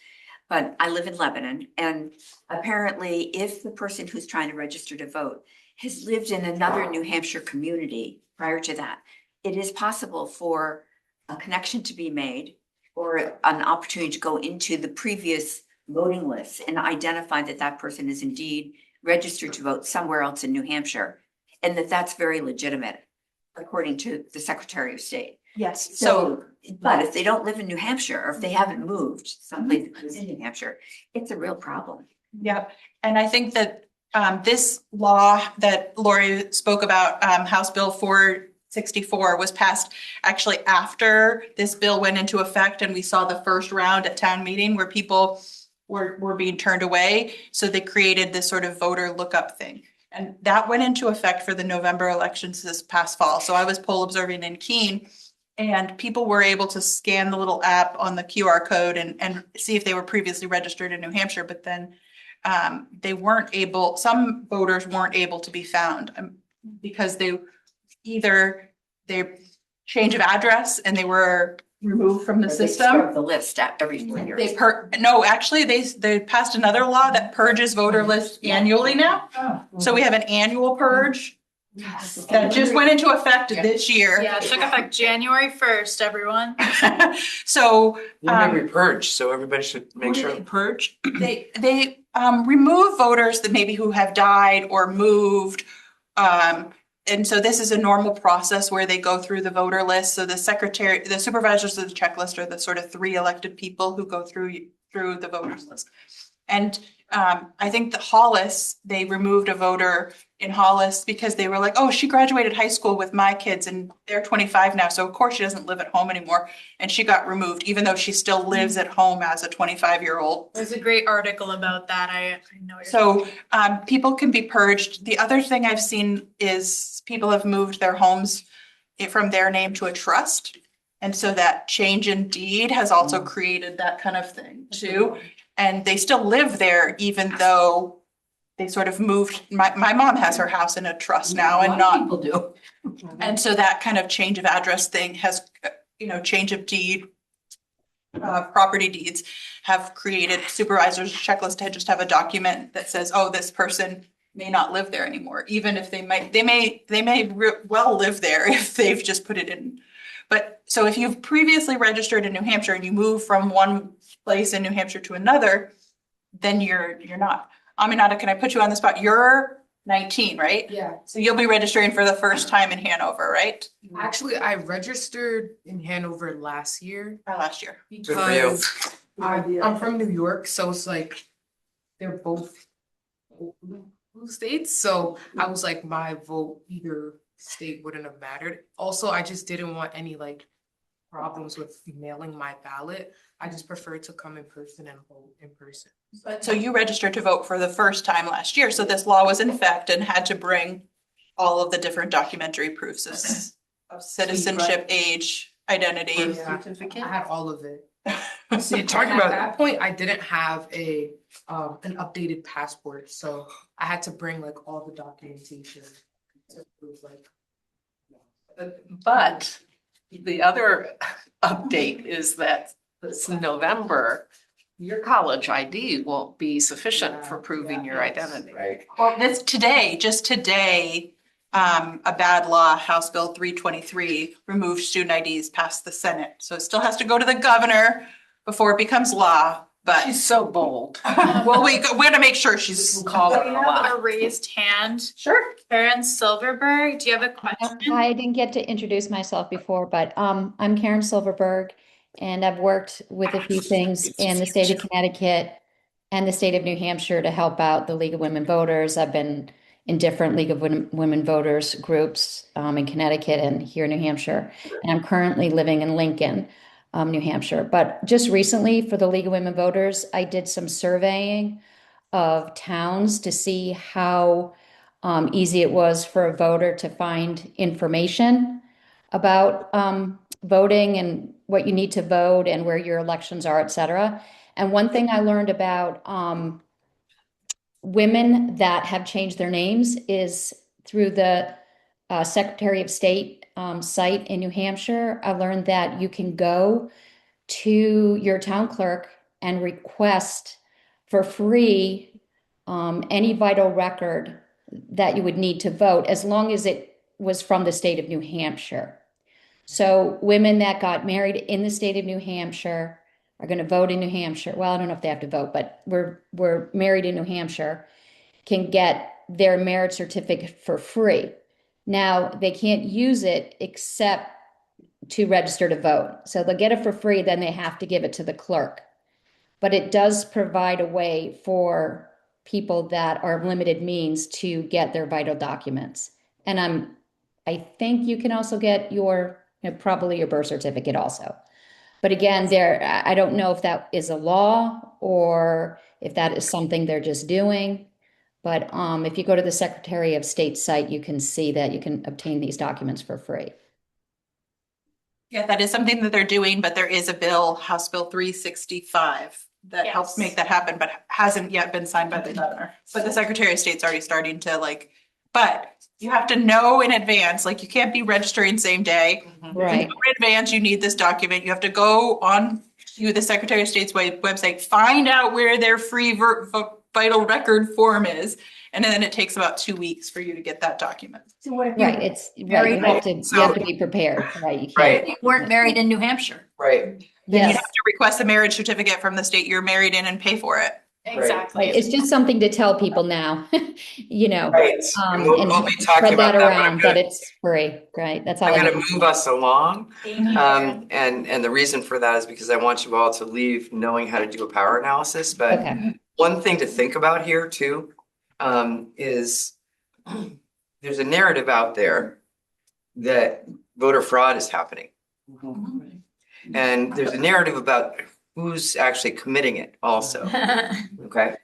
but I live in Lebanon, and apparently if the person who's trying to register to vote has lived in another New Hampshire community prior to that, it is possible for a connection to be made or an opportunity to go into the previous voting lists and identify that that person is indeed registered to vote somewhere else in New Hampshire, and that that's very legitimate, according to the Secretary of State. Yes. So, but if they don't live in New Hampshire, or if they haven't moved someplace in New Hampshire, it's a real problem. Yeah, and I think that this law that Lori spoke about, House Bill 464, was passed actually after this bill went into effect, and we saw the first round at town meeting where people were being turned away. So they created this sort of voter lookup thing. And that went into effect for the November elections this past fall. So I was poll observing in Keene, and people were able to scan the little app on the QR code and see if they were previously registered in New Hampshire, but then they weren't able, some voters weren't able to be found because they either their change of address and they were removed from the system. The list every 4 years. They passed another law that purges voter lists annually now. So we have an annual purge that just went into effect this year. Yeah, it took effect January 1st, everyone. So When did we purge? So everybody should make sure. Purge. They remove voters that maybe who have died or moved. And so this is a normal process where they go through the voter list. So the supervisors of the checklist are the sort of 3 elected people who go through the voters list. And I think the Hollis, they removed a voter in Hollis because they were like, oh, she graduated high school with my kids and they're 25 now. So of course she doesn't live at home anymore. And she got removed, even though she still lives at home as a 25-year-old. There's a great article about that. I know. So people can be purged. The other thing I've seen is people have moved their homes it from their name to a trust. And so that change in deed has also created that kind of thing too. And they still live there even though they sort of moved. My mom has her house in a trust now and not. People do. And so that kind of change of address thing has, change of deed, property deeds have created supervisors checklist to just have a document that says, oh, this person may not live there anymore, even if they may well live there if they've just put it in. But so if you've previously registered in New Hampshire and you move from one place in New Hampshire to another, then you're not. Aminata, can I put you on the spot? You're 19, right? Yeah. So you'll be registering for the first time in Hanover, right? Actually, I registered in Hanover last year. Last year. Because I'm from New York, so it's like they're both blue states. So I was like, my vote either state wouldn't have mattered. Also, I just didn't want any like problems with mailing my ballot. I just preferred to come in person and vote in person. But so you registered to vote for the first time last year. So this law was in effect and had to bring all of the different documentary proofs of citizenship, age, identity. Yeah, I had all of it. See, talking about at that point, I didn't have an updated passport, so I had to bring like all the documentation to prove like. But the other update is that this November, your college ID won't be sufficient for proving your identity. Right. Well, just today, a bad law, House Bill 323, removed student IDs past the Senate. So it still has to go to the governor before it becomes law, but. She's so bold. Well, we're gonna make sure she's calling We a have law. a raised hand. Sure. Carin Silverberg, do you have a question? Hi, I didn't get to introduce myself before, but I'm Carin Silverberg, and I've worked with a few things in the state of Connecticut and the state of New Hampshire to help out the League of Women Voters. I've been in different League of Women Voters groups in Connecticut and here in New Hampshire, and I'm currently living in Lincoln, New Hampshire. But just recently for the League of Women Voters, I did some surveying of towns to see how easy it was for a voter to find information about voting and what you need to vote and where your elections are, et cetera. And one thing I learned about women that have changed their names is through the Secretary of State site in New Hampshire. I learned that you can go to your town clerk and request for free any vital record that you would need to vote, as long as it was from the state of New Hampshire. So women that got married in the state of New Hampshire are going to vote in New Hampshire. Well, I don't know if they have to vote, but we're married in New Hampshire, can get their marriage certificate for free. Now, they can't use it except to register to vote. So they'll get it for free, then they have to give it to the clerk. But it does provide a way for people that are of limited means to get their vital documents. And I think you can also get your, probably your birth certificate also. But again, I don't know if that is a law or if that is something they're just doing. But if you go to the Secretary of State site, you can see that you can obtain these documents for free. Yeah, that is something that they're doing, but there is a bill, House Bill 365, that helps make that happen, but hasn't yet been signed by the governor. But the Secretary of State's already starting to but you have to know in advance, you can't be registering same day. Right. In advance, you need this document. You have to go on to the Secretary of State's website, find out where their free vital record form is. And then it takes about 2 weeks for you to get that document. Right, you have to be prepared, right? You can't. You weren't married in New Hampshire. Right. Then you Yes. have to request a marriage certificate from the state you're married in and pay for it. Exactly. Right, it's just something to tell people now, Right. and We'll be talking spread about that that. around, that it's free, right? That's all. I'm I gonna need to move know. us along. Thank you. And the reason for that is because I want you all to leave knowing how to do a power analysis. But Okay. one thing to think about here too, is there's a narrative out there that voter fraud is happening. And there's a narrative about who's actually committing it also, okay?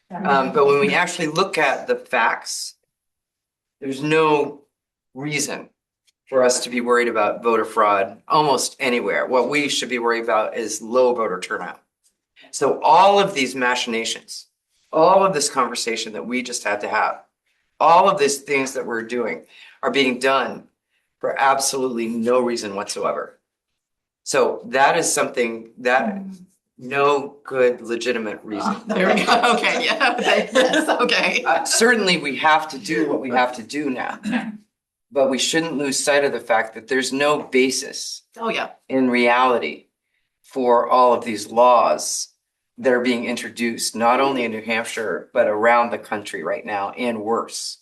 But when we actually look at the facts, there's no reason for us to be worried about voter fraud almost anywhere. What we should be worried about is low voter turnout. So all of these machinations, all of this conversation that we just had to have, all of these things that we're doing are being done for absolutely no reason whatsoever. So that is something that no good legitimate reason. There we go. Okay, yeah, yes, okay. Certainly we have to do what we have to do now, but we shouldn't lose sight of the fact that there's no basis Oh, yeah. in reality for all of these laws that are being introduced, not only in New Hampshire, but around the country right now and worse.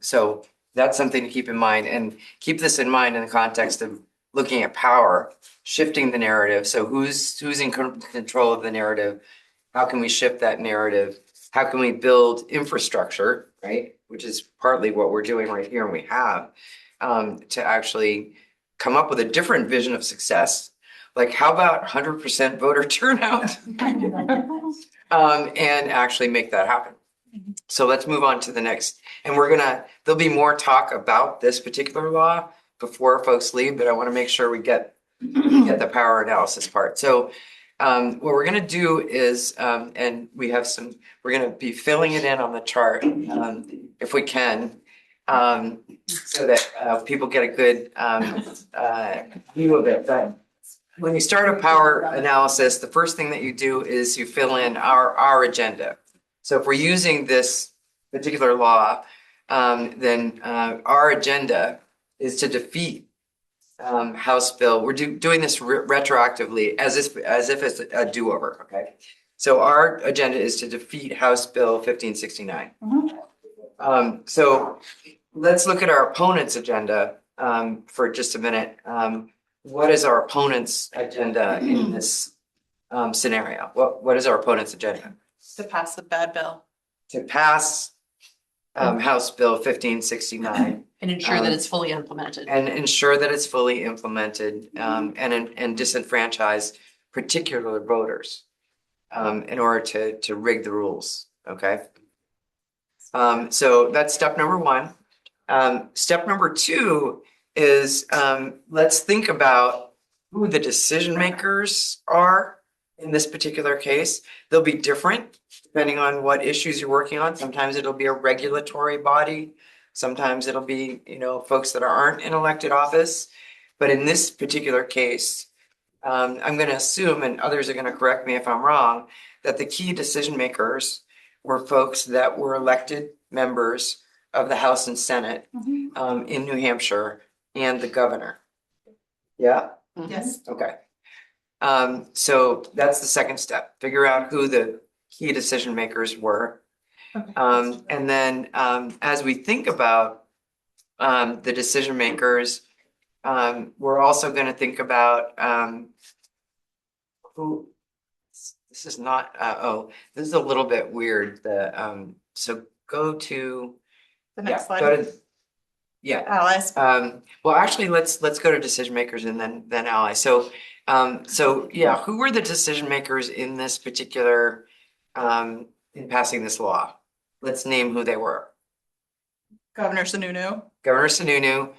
So that's something to keep in mind, and keep this in mind in the context of looking at power, shifting the narrative. So who's in control of the narrative? How can we shift that narrative? How can we build infrastructure, right? Which is partly what we're doing right here, and we have to actually come up with a different vision of success. Like, how about 100% voter turnout? And actually make that happen. So let's move on to the next. And there'll be more talk about this particular law before folks leave, but I want to make sure we get the power analysis part. So what we're going to do is, and we're going to be filling it in on the chart if we can, so that people get a good view of it. But when you start a power analysis, the first thing that you do is you fill in our agenda. So if we're using this particular law, then our agenda is to defeat House Bill. We're doing this retroactively as if it's a do-over. Okay, so our agenda is to defeat House Bill 1569. So let's look at our opponent's agenda for just a minute. What is our opponent's agenda in this scenario? What is our opponent's agenda? To pass the bad bill. To pass House Bill 1569. And ensure that it's fully implemented. And ensure that it's fully implemented and disenfranchise particular voters in order to rig the rules, okay? So that's step number one. Step number two is let's think about who the decision makers are in this particular case. They'll be different depending on what issues you're working on. Sometimes it'll be a regulatory body. Sometimes it'll be, folks that aren't in elected office. But in this particular case, I'm going to assume, and others are going to correct me if I'm wrong, that the key decision makers were folks that were elected members of the House and Senate in New Hampshire and the governor. Yeah? Yes. Okay. So that's the second step. Figure out who the key decision makers were. Okay. And then as we think about the decision makers, we're also going to think about who. This is not. This is a little bit weird. So go to the next slide. Go to, allies. Well, actually, let's go to decision makers and then allies. So who were the decision makers in this particular in passing this law? Let's name who they were. Governor Sununu. Governor Sununu,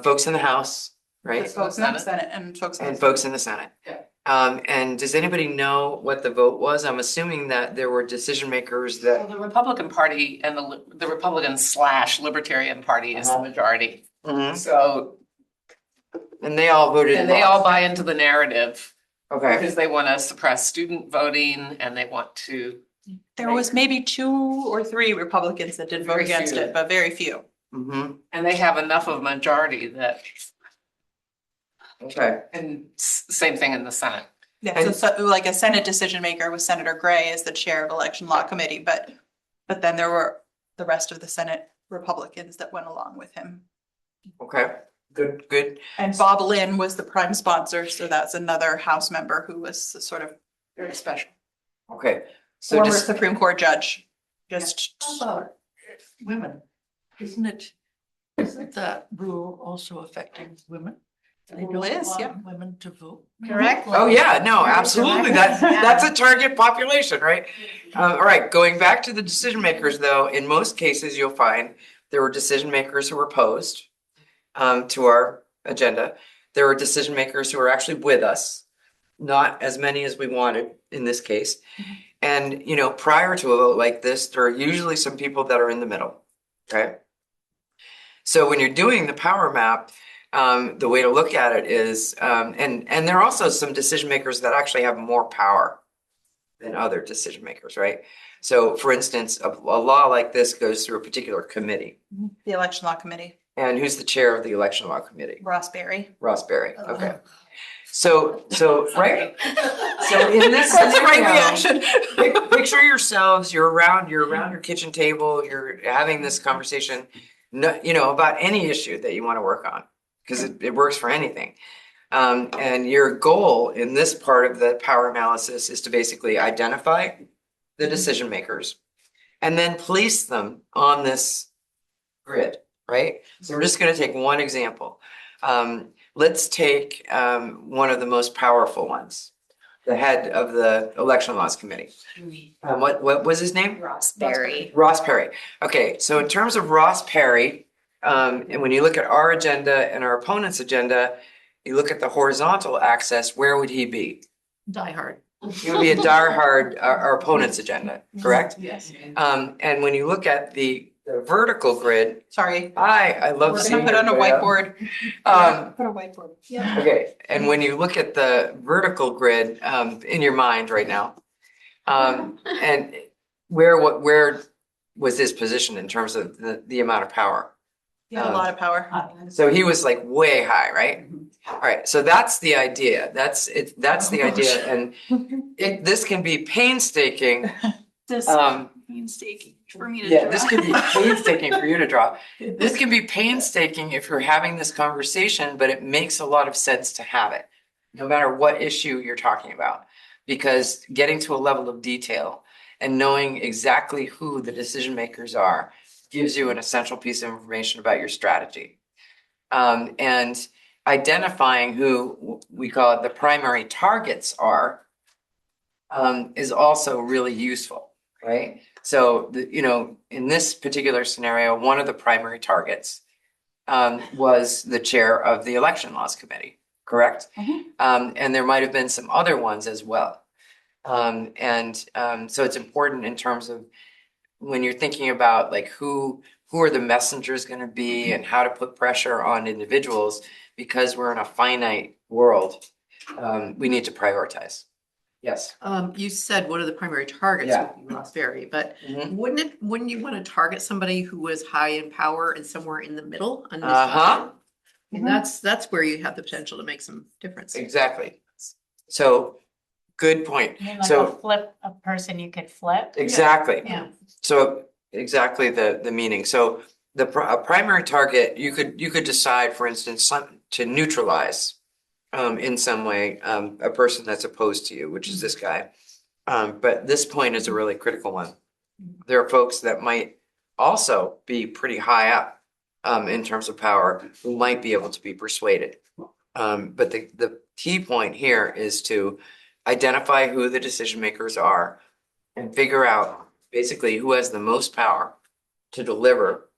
folks in the House, right? Folks in the Senate and folks in the Senate. Yeah. And does anybody know what the vote was? I'm assuming that there were decision makers that. Well, the Republican Party and the Republican/Libertarian Party is the majority. So. And they all voted. And they all buy into the narrative. Okay. Because they want to suppress student voting and they want to. There was maybe 2 or 3 Republicans that did vote against it, but very few. And they have enough of a majority that. Okay. And same thing in the Senate. Yeah, so like a Senate decision maker was Senator Gray as the chair of Election Law Committee, but then there were the rest of the Senate Republicans that went along with him. Okay. Good. And Bob Lynn was the prime sponsor, so that's another House member who was sort of very special. Okay. So former Supreme Court judge. Just about women, isn't that rule also affecting women? They don't want women to vote. Correct. Oh yeah, no, absolutely. That's a target population, right? All right. Going back to the decision makers, though, in most cases you'll find there were decision makers who were opposed. to our agenda. There were decision makers who are actually with us, not as many as we wanted in this case. And, you know, prior to a vote like this, there are usually some people that are in the middle, okay? So when you're doing the power map, the way to look at it is, and there are also some decision makers that actually have more power than other decision makers, right? So for instance, a law like this goes through a particular committee. The election law committee, And who's the chair of the election law committee? Ross Berry. Ross Berry, okay. So, right? So in this That's a great scenario, reaction. picture yourselves, you're around your kitchen table, you're having this conversation, you know, about any issue that you want to work on, because it works for anything. And your goal in this part of the power analysis is to basically identify the decision makers and then place them on this grid, right? So we're just going to take one example. Let's take one of the most powerful ones, the head of the election laws committee. What was his name? Ross Berry. Ross Perry. Okay, so in terms of Ross Perry, and when you look at our agenda and our opponent's agenda, you look at the horizontal axis, where would he be? Die hard. He would be a diehard, our opponent's agenda, correct? Yes. And when you look at the vertical grid, Sorry. I love We're seeing gonna put on a everybody up. whiteboard. Put a whiteboard. Yeah. Okay, and when you look at the vertical grid in your mind right now, and where was his position in terms of the amount of power? Yeah, a lot of power. So he was like way high, right? All right, so that's the idea. That's the idea, and this can be painstaking. Painstaking for me to Yeah, draw. this can be painstaking for you to draw. This can be painstaking if you're having this conversation, but it makes a lot of sense to have it, no matter what issue you're talking about, because getting to a level of detail and knowing exactly who the decision makers are gives you an essential piece of information about your strategy. And identifying who we call it the primary targets are is also really useful, right? So, you know, in this particular scenario, one of the primary targets was the chair of the election laws committee, correct? And there might have been some other ones as well. So it's important in terms of when you're thinking about like who are the messengers going to be and how to put pressure on individuals, because we're in a finite world, we need to prioritize. Yes. You said one of the primary targets Yeah. would be Ross Berry, but wouldn't you want to target somebody who was high in power and somewhere in the middle on this? And that's where you have the potential to make some difference. Exactly. So good point. You mean like So a flip, a person you could flip? exactly. Yeah. So exactly the meaning. So a primary target, you could decide, for instance, to neutralize in some way a person that's opposed to you, which is this guy. But this point is a really critical one. There are folks that might also be pretty high up in terms of power who might be able to be persuaded. But the key point here is to identify who the decision makers are and figure out basically who has the most power to deliver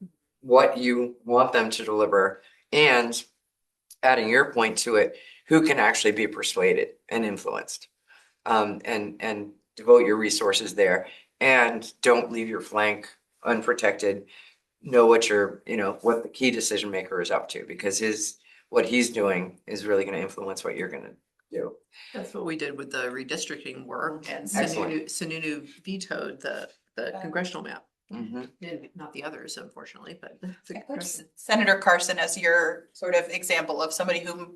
what you want them to deliver, and adding your point to it, who can actually be persuaded and influenced, and devote your resources there, and don't leave your flank unprotected. Know what what the key decision maker is up to, because what he's doing is really going to influence what you're going to do. That's what we did with the redistricting work, and Excellent. Sununu vetoed the congressional map. Not the others, unfortunately, but the congressional. Senator Carson as your sort of example of somebody who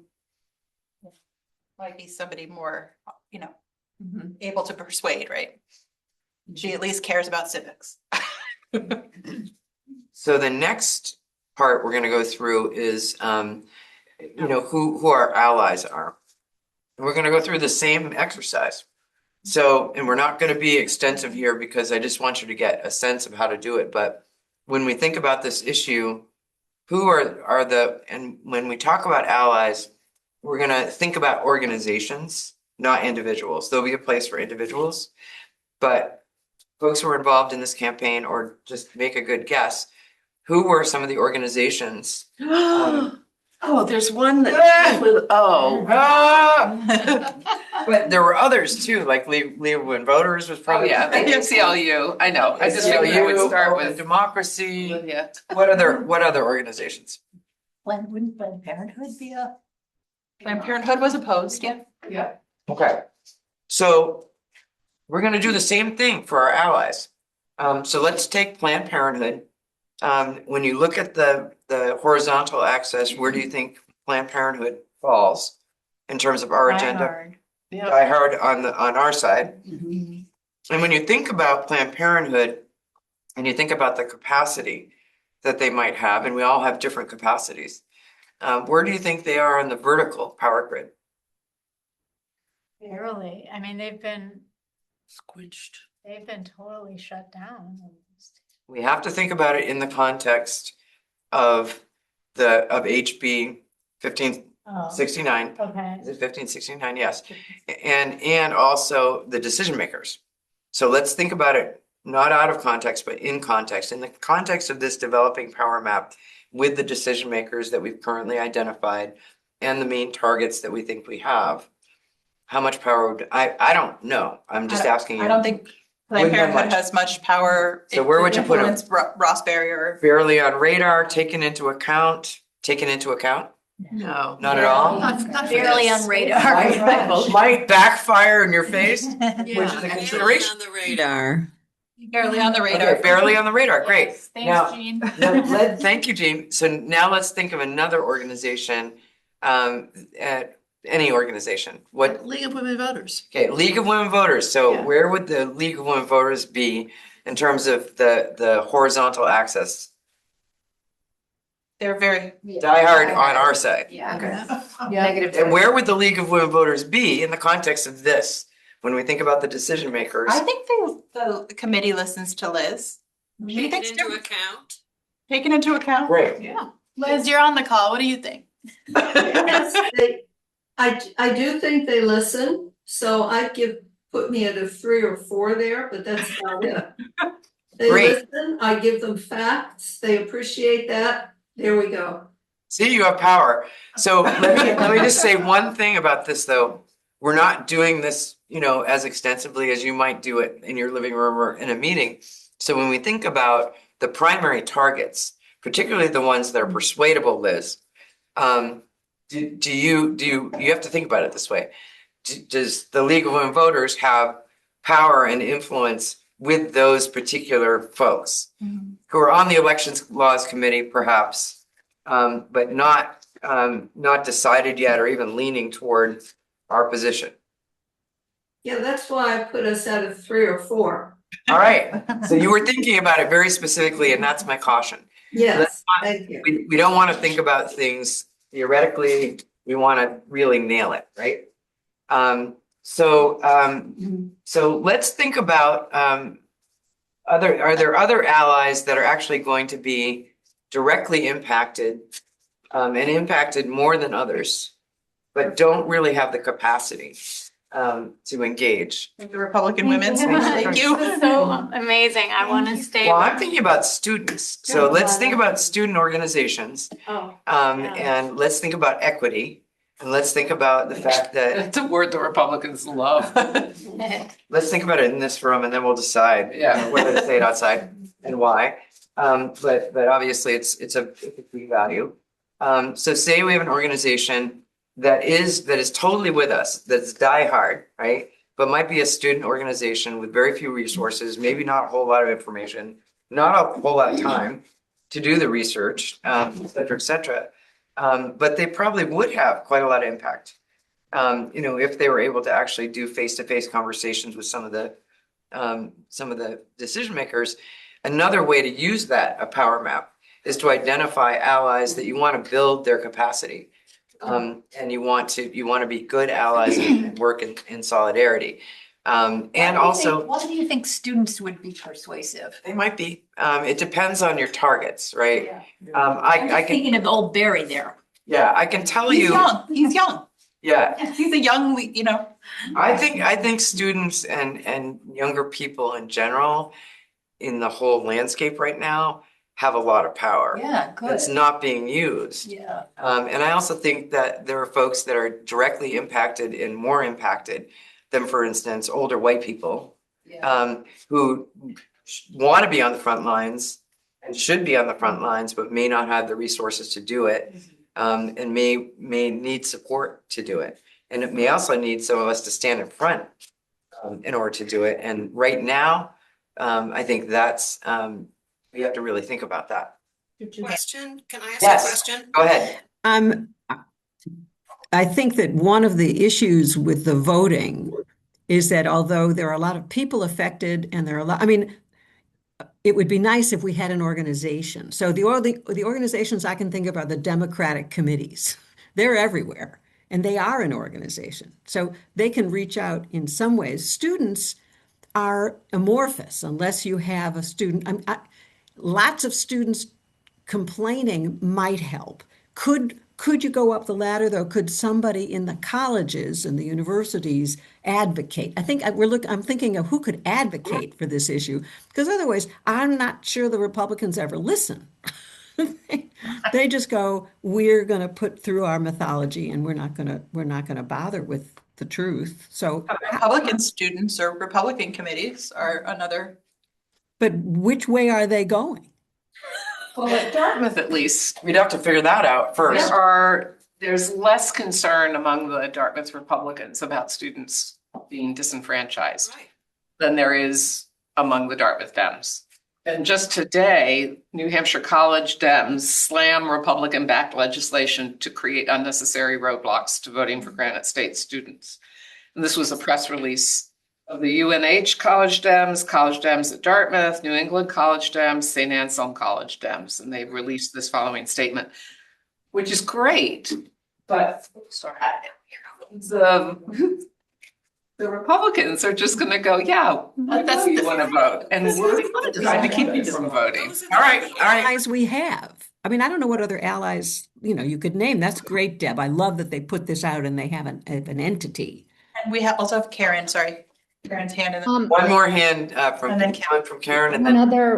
might be somebody more, able to persuade, right? She at least cares about civics. So the next part we're going to go through is, who our allies are. And we're going to go through the same exercise. So, and we're not going to be extensive here because I just want you to get a sense of how to do it. But when we think about this issue, who are and when we talk about allies, we're going to think about organizations, not individuals. There'll be a place for individuals, but folks who are involved in this campaign, or just make a good guess, who were some of the organizations Oh, there's one that, with, oh. But there were others too, like League of Women Voters was Oh, probably. yeah, the ACLU, I know, I just figured I would start Open with Democracy. Lydia. What other organizations? Wouldn't Planned Parenthood be a? Planned Parenthood was opposed, yeah. Yeah. Okay, so we're gonna do the same thing for our allies. So let's take Planned Parenthood. When you look at the horizontal axis, where do you think Planned Parenthood falls in terms of our agenda? Die Hard on our side. Mm-hmm. And when you think about Planned Parenthood and you think about the capacity that they might have, and we all have different capacities, where do you think they are on the vertical power grid? Barely. I mean, they've been Squinched. totally shut down. We have to think about it in the context of HB 1569. Okay. Is it 1569? Yes. And also the decision makers. So let's think about it not out of context, but in context. In the context of this developing power map with the decision makers that we've currently identified and the main targets that we think we have, how much power would I don't know. I'm just asking you. I don't think Planned Parenthood has much power. So where would you put them? Ross Barrier. Barely on radar, taken into account? No, not at all. Barely on radar. Might backfire in your face, which is a consideration. On the radar. Barely on the radar. Okay, barely on the radar, great. Thanks, Jean. Thank you, Jean. So now let's think of another organization, at any organization. What? League of Women Voters. Okay, League of Women Voters. So Yeah. where would the League of Women Voters be in terms of the horizontal axis? They're very. Die Hard on our side. Yeah. Okay. Negative. And where would the League of Women Voters be in the context of this? When we think about the decision makers? I think the committee listens to Liz. She thinks into account. taken into account. Great. Yeah. Liz, you're on the call. What do you think? I do think they listen, so I'd put me at a 3 or 4 there, but that's about it. They Great. listen, I give them facts, they appreciate that, there we go. See, you have power. So let me just say one thing about this though. We're not doing this, as extensively as you might do it in your living room or in a meeting. So when we think about the primary targets, particularly the ones that are persuadable, Liz, you have to think about it this way. Does the League of Women Voters have power and influence with those particular folks who are on the elections laws committee, perhaps, but not decided yet or even leaning toward our position? Yeah, that's why I put us at a 3 or 4. All right. So you were thinking about it very specifically, and that's my caution. Yes, thank you. We don't want to think about things theoretically. We want to really nail it, right? So let's think about are there other allies that are actually going to be directly impacted and impacted more than others, but don't really have the capacity to engage? The Republican Women's. Thank you. This is so amazing. I want to stay. Well, I'm thinking about students. So let's think about student organizations. Oh, And let's think about equity. And let's think about the fact that It's a word the Republicans love. let's think about it in this room and then we'll decide whether to say it outside and why. But obviously it's a key value. So say we have an organization that is totally with us, that's diehard, right? But might be a student organization with very few resources, maybe not a whole lot of information, not a whole lot of time to do the research, et cetera, et cetera. But they probably would have quite a lot of impact, if they were able to actually do face-to-face conversations with some of the decision makers. Another way to use a power map, is to identify allies that you want to build their capacity, and you want to be good allies and work in solidarity. And also, Why do you think students would be persuasive? they might be. It depends on your targets, right? I'm I just can. thinking of old Barry there. Yeah, I can tell He's you. young. He's young. Yeah, He's a young, I think students and younger people in general in the whole landscape right now have a lot of power. Yeah, good. It's not being used. Yeah. And I also think that there are folks that are directly impacted and more impacted than, for instance, older white people who want to be on the front lines and should be on the front lines, but may not have the resources to do it, and may need support to do it. And it may also need some of us to stand in front in order to do it. And right now, I think that's we have to really think about that. Question, can I ask Yes, a question? go ahead. I think that one of the issues with the voting is that although there are a lot of people affected and there are a lot, I mean, it would be nice if we had an organization. So the organizations I can think of are the Democratic committees. They're everywhere and they are an organization. So they can reach out in some ways. Students are amorphous unless you have a student. Lots of students complaining might help. Could you go up the ladder though? Could somebody in the colleges and the universities advocate? I think I'm thinking of who could advocate for this issue, because otherwise I'm not sure the Republicans ever listen. They just go, we're going to put through our mythology and we're not going to bother with the truth. So Republican students or Republican committees are another. But which way are they going? Well, at Dartmouth, at least, We'd have to figure that out first. there's less concern among the Dartmouth Republicans about students being disenfranchised than there is among the Dartmouth Dems. And just today, New Hampshire College Dems slam Republican-backed legislation to create unnecessary roadblocks to voting for Granite State students. And this was a press release of the UNH College Dems at Dartmouth, New England College Dems, St. Anselm College Dems, and they released this following statement, which is great, but the Republicans are just going to go, yeah, that's you want to vote, and we're trying to keep you from voting. All right. Allies we have. I mean, I don't know what other allies, you could name. That's great, Deb. I love that they put this out and they have an entity. And we also have Carin, sorry. Karen's hand in the One more hand from Carin, and then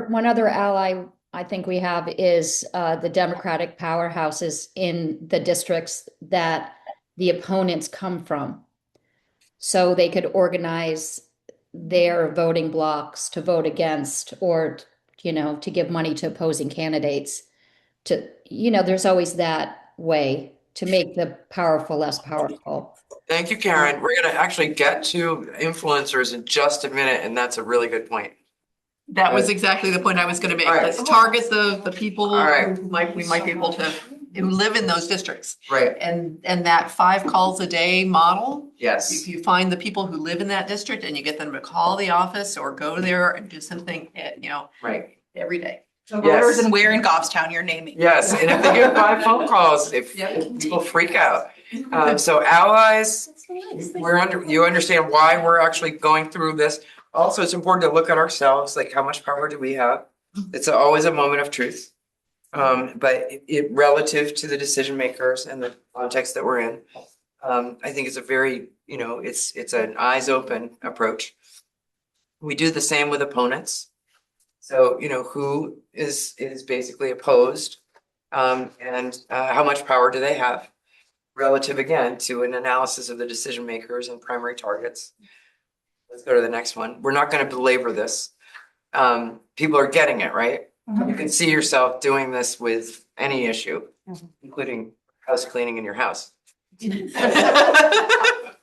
One other ally I think we have is the Democratic powerhouses in the districts that the opponents come from. So they could organize their voting blocks to vote against, or, to give money to opposing candidates. There's always that way to make the powerful less powerful. thank you, Carin. We're going to actually get to influencers in just a minute, and that's a really good point. That was exactly the point I was going to make. All right. Let's target the people All right. who we might be able to, who live in those districts. Right. And that 5 calls a day model. Yes. If you find the people who live in that district and you get them to call the office or go there and do something, Right. every day. So voters in Ware and Goffstown, you're naming. Yes, and if they get 5 phone calls, if people freak out. So allies, you understand why we're actually going through this. Also, it's important to look at ourselves, like how much power do we have? It's always a moment of truth. But it relative to the decision makers and the context that we're in, I think it's a very, it's an eyes open approach. We do the same with opponents. So, who is basically opposed, and how much power do they have relative, again, to an analysis of the decision makers and primary targets. Let's go to the next one. We're not going to belabor this. People are getting it, right? You can see yourself doing this with any issue, including house cleaning in your house.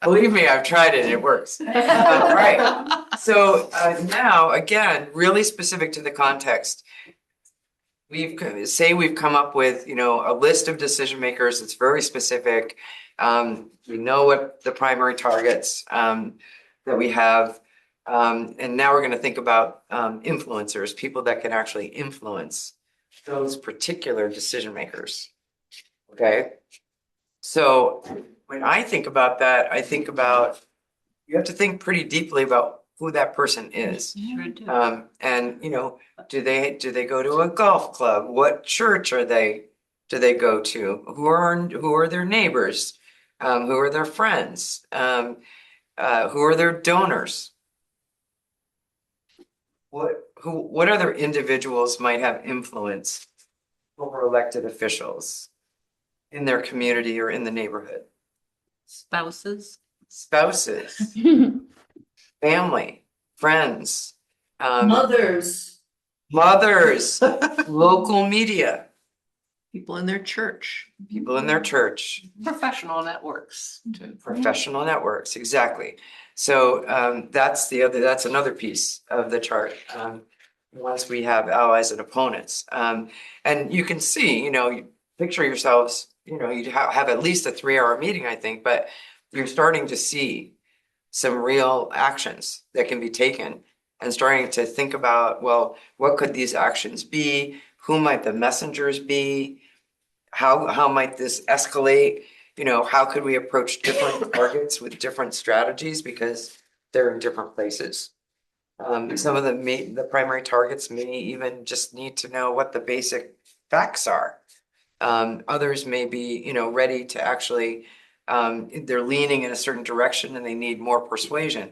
Believe me, I've tried it and it works. Right. So now, again, really specific to the context. We've come up with, a list of decision makers that's very specific. We know what the primary targets that we have. And now we're going to think about influencers, people that can actually influence those particular decision makers. Okay. So when I think about that, I think about, you have to think pretty deeply about who that person is. And, do they go to a golf club? What church do they go to? Who are their neighbors? Who are their friends? Who are their donors? what other individuals might have influence over elected officials in their community or in the neighborhood? Spouses. Spouses, family, friends, Mothers. mothers, local media, People in their church. people in their church, Professional networks too. professional networks, exactly. So that's another piece of the chart. Once we have allies and opponents. And you can see, you picture yourselves, you have at least a 3-hour meeting, I think, but you're starting to see some real actions that can be taken and starting to think about, well, what could these actions be? Who might the messengers be? How might this escalate? How could we approach different targets with different strategies because they're in different places? Some of the primary targets may even just need to know what the basic facts are. Others may be, ready to actually, they're leaning in a certain direction and they need more persuasion.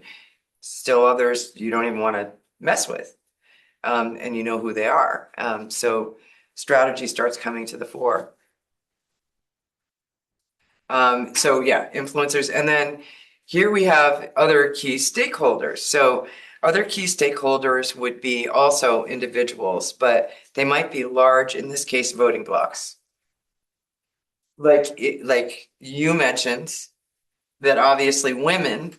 Still others you don't even want to mess with, and you know who they are. So strategy starts coming to the fore. So yeah, influencers. And then here we have other key stakeholders. So other key stakeholders would be also individuals, but they might be large, in this case, voting blocks. Like you mentioned, that obviously women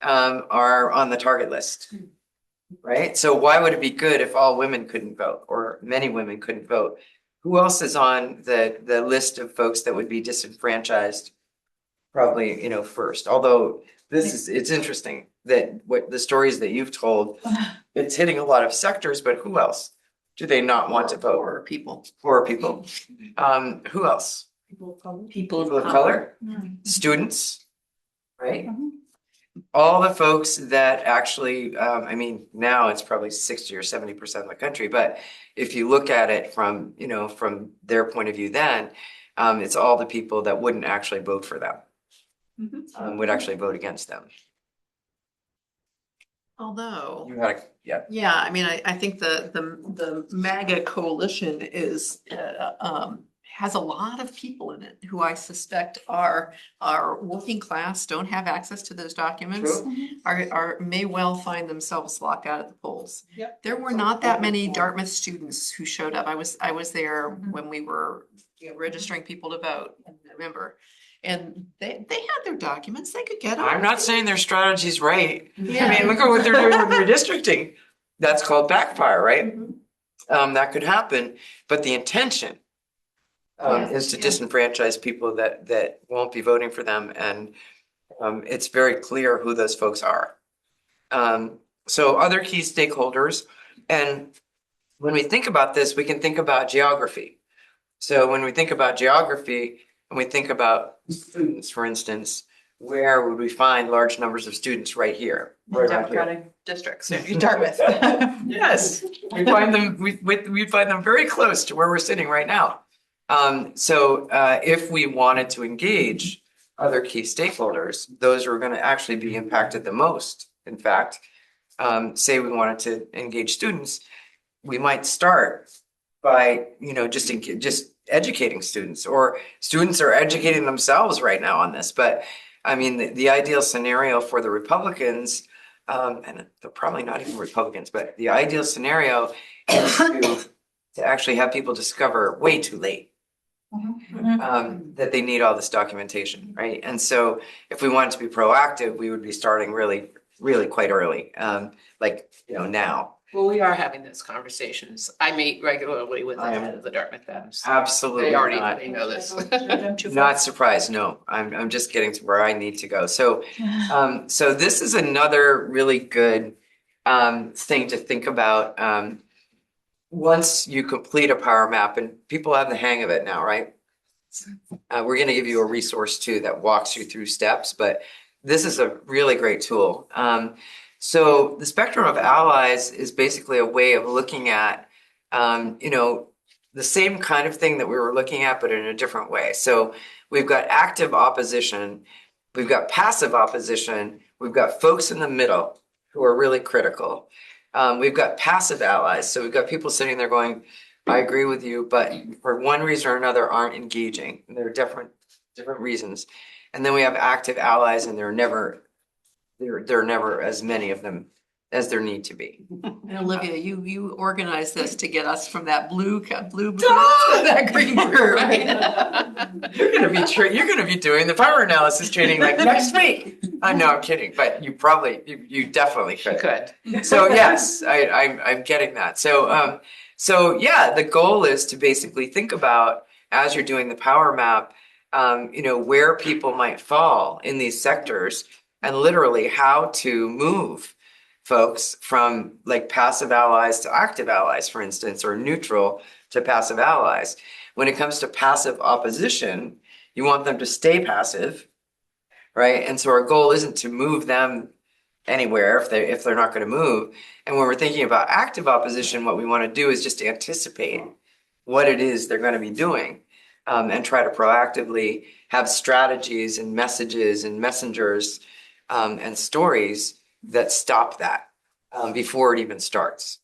are on the target list, right? So why would it be good if all women couldn't vote or many women couldn't vote? Who else is on the list of folks that would be disenfranchised? Probably, first, although it's interesting that what the stories that you've told, it's hitting a lot of sectors, but who else do they not want to vote? Poor people. Poor people. Who else? People of color, students, right? All the folks that actually, now it's probably 60 or 70% of the country, but if you look at it from, from their point of view, then it's all the people that wouldn't actually vote for them, would actually vote against them. Although, yeah, I think the MAGA coalition is has a lot of people in it who I suspect are working class, don't have access to those documents, may well find themselves locked out at the polls. Yep. There were not that many Dartmouth students who showed up. I was there when we were registering people to vote in November. And they had their documents, they could get them. I'm not saying their strategy's right. Yeah. Look at what they're doing with redistricting. That's called backfire, right? That could happen, but the intention is to disenfranchise people that won't be voting for them, and it's very clear who those folks are. So other key stakeholders, and when we think about this, we can think about geography. So when we think about geography, and we think about students, for instance, where would we find large numbers of students? Right here, right out here. Democratic districts, Dartmouth. Yes, we find them. We find them very close to where we're sitting right now. So if we wanted to engage other key stakeholders, those are going to actually be impacted the most. In fact, say we wanted to engage students, we might start by just educating students, or students are educating themselves right now on this. But the ideal scenario for the Republicans, and they're probably not even Republicans, but the ideal scenario is to actually have people discover way too late that they need all this documentation, right? And so if we wanted to be proactive, we would be starting really, really quite early, now. Well, we are having those conversations. I meet regularly with the head of the Dartmouth Labs. Absolutely They know this. Not surprised, no. I'm just getting to where I need to go. So this is another really good thing to think about. Once you complete a power map, and people have the hang of it now, right? We're going to give you a resource too that walks you through steps, but this is a really great tool. So the spectrum of allies is basically a way of looking at, the same kind of thing that we were looking at, but in a different way. So we've got active opposition, we've got passive opposition, we've got folks in the middle who are really critical. We've got passive allies. So we've got people sitting there going, I agree with you, but for one reason or another aren't engaging. And there are different reasons. And then we have active allies, and there are never as many of them as there need to be. And Olivia, you organized this to get us from that blue to that green brew, right? You're gonna be doing the power analysis training like next week. No, I'm kidding, but you definitely could. So yes, I'm getting that. So yeah, the goal is to basically think about, as you're doing the power map, where people might fall in these sectors, and literally how to move folks from like passive allies to active allies, for instance, or neutral to passive allies. When it comes to passive opposition, you want them to stay passive, right? And so our goal isn't to move them anywhere if they're not going to move. And when we're thinking about active opposition, what we want to do is just anticipate what it is they're going to be doing, and try to proactively have strategies and messages and messengers and stories that stop that before it even starts.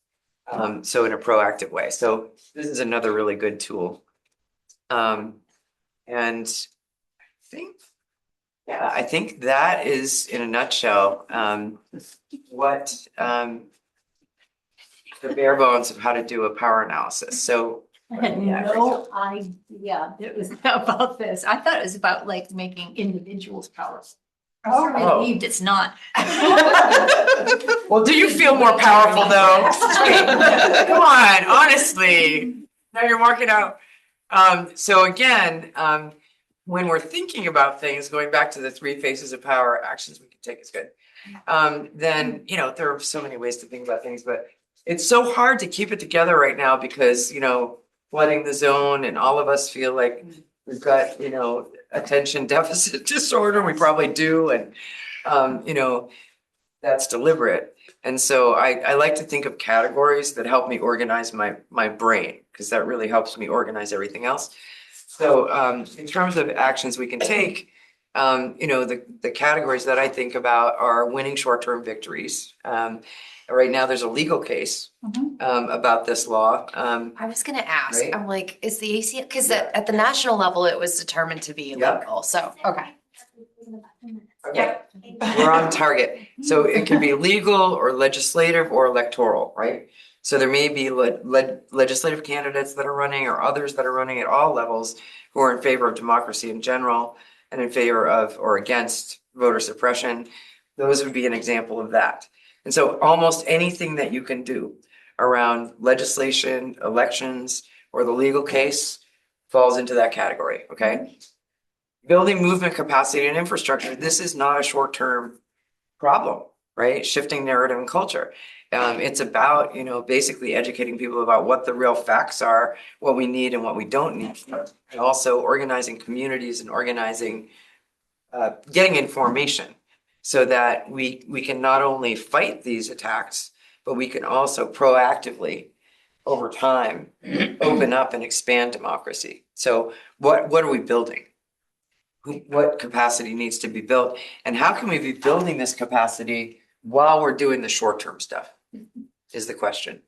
So in a proactive way. So this is another really good tool. And I think that is, in a nutshell, what the bare bones of how to do a power analysis. So I had no idea it was about this. I thought it was about like making individuals powerful. I'm relieved it's not. Well, do you feel more powerful though? Come on, honestly. Now you're marking out. So again, when we're thinking about things, going back to the 3 phases of power, actions we can take is good. Then, there are so many ways to think about things, but it's so hard to keep it together right now because, flooding the zone, and all of us feel like we've got, attention deficit disorder. We probably do. And, that's deliberate. And so I like to think of categories that help me organize my brain, because that really helps me organize everything else. So in terms of actions we can take, the categories that I think about are winning short-term victories. Right now, there's a legal case about this law. I was going to ask, right? I'm like, is the ACL, because at the national level, it was determined to be illegal. So, okay. Okay, we're on target. So it can be legal or legislative or electoral, right? So there may be legislative candidates that are running, or others that are running at all levels, who are in favor of democracy in general and in favor of or against voter suppression. Those would be an example of that. And so almost anything that you can do around legislation, elections, or the legal case falls into that category, okay? Building movement capacity and infrastructure. This is not a short-term problem, right? Shifting narrative and culture. It's about, basically educating people about what the real facts are, what we need and what we don't need. And also organizing communities and organizing, getting information so that we can not only fight these attacks, but we can also proactively, over time, open up and expand democracy. So what are we building? What capacity needs to be built, and how can we be building this capacity while we're doing the short-term stuff is the question.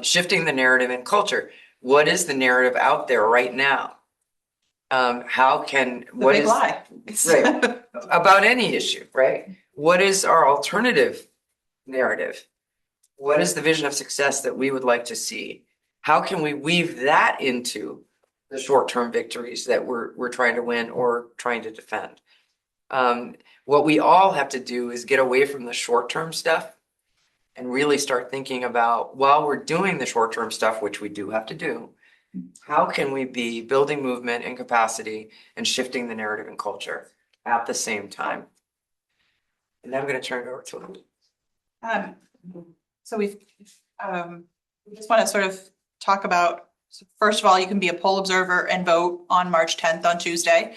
Shifting the narrative and culture. What is the narrative out there right now? Lie. Right, about any issue, right? What is our alternative narrative? What is the vision of success that we would like to see? How can we weave that into the short-term victories that we're trying to win or trying to defend? What we all have to do is get away from the short-term stuff and really start thinking about, while we're doing the short-term stuff, which we do have to do, how can we be building movement and capacity and shifting the narrative and culture at the same time? And then I'm going to turn it over to Linda. So we just want to sort of talk about, first of all, you can be a poll observer and vote on March 10th on Tuesday.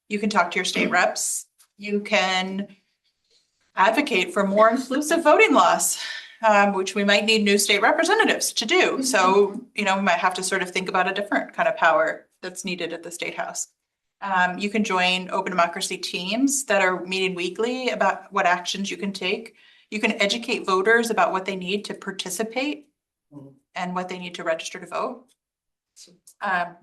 You can talk to your state reps. You can advocate for more inclusive voting laws, which we might need new state representatives to do. So, we might have to sort of think about a different kind of power that's needed at the State House. You can join open democracy teams that are meeting weekly about what actions you can take. You can educate voters about what they need to participate and what they need to register to vote.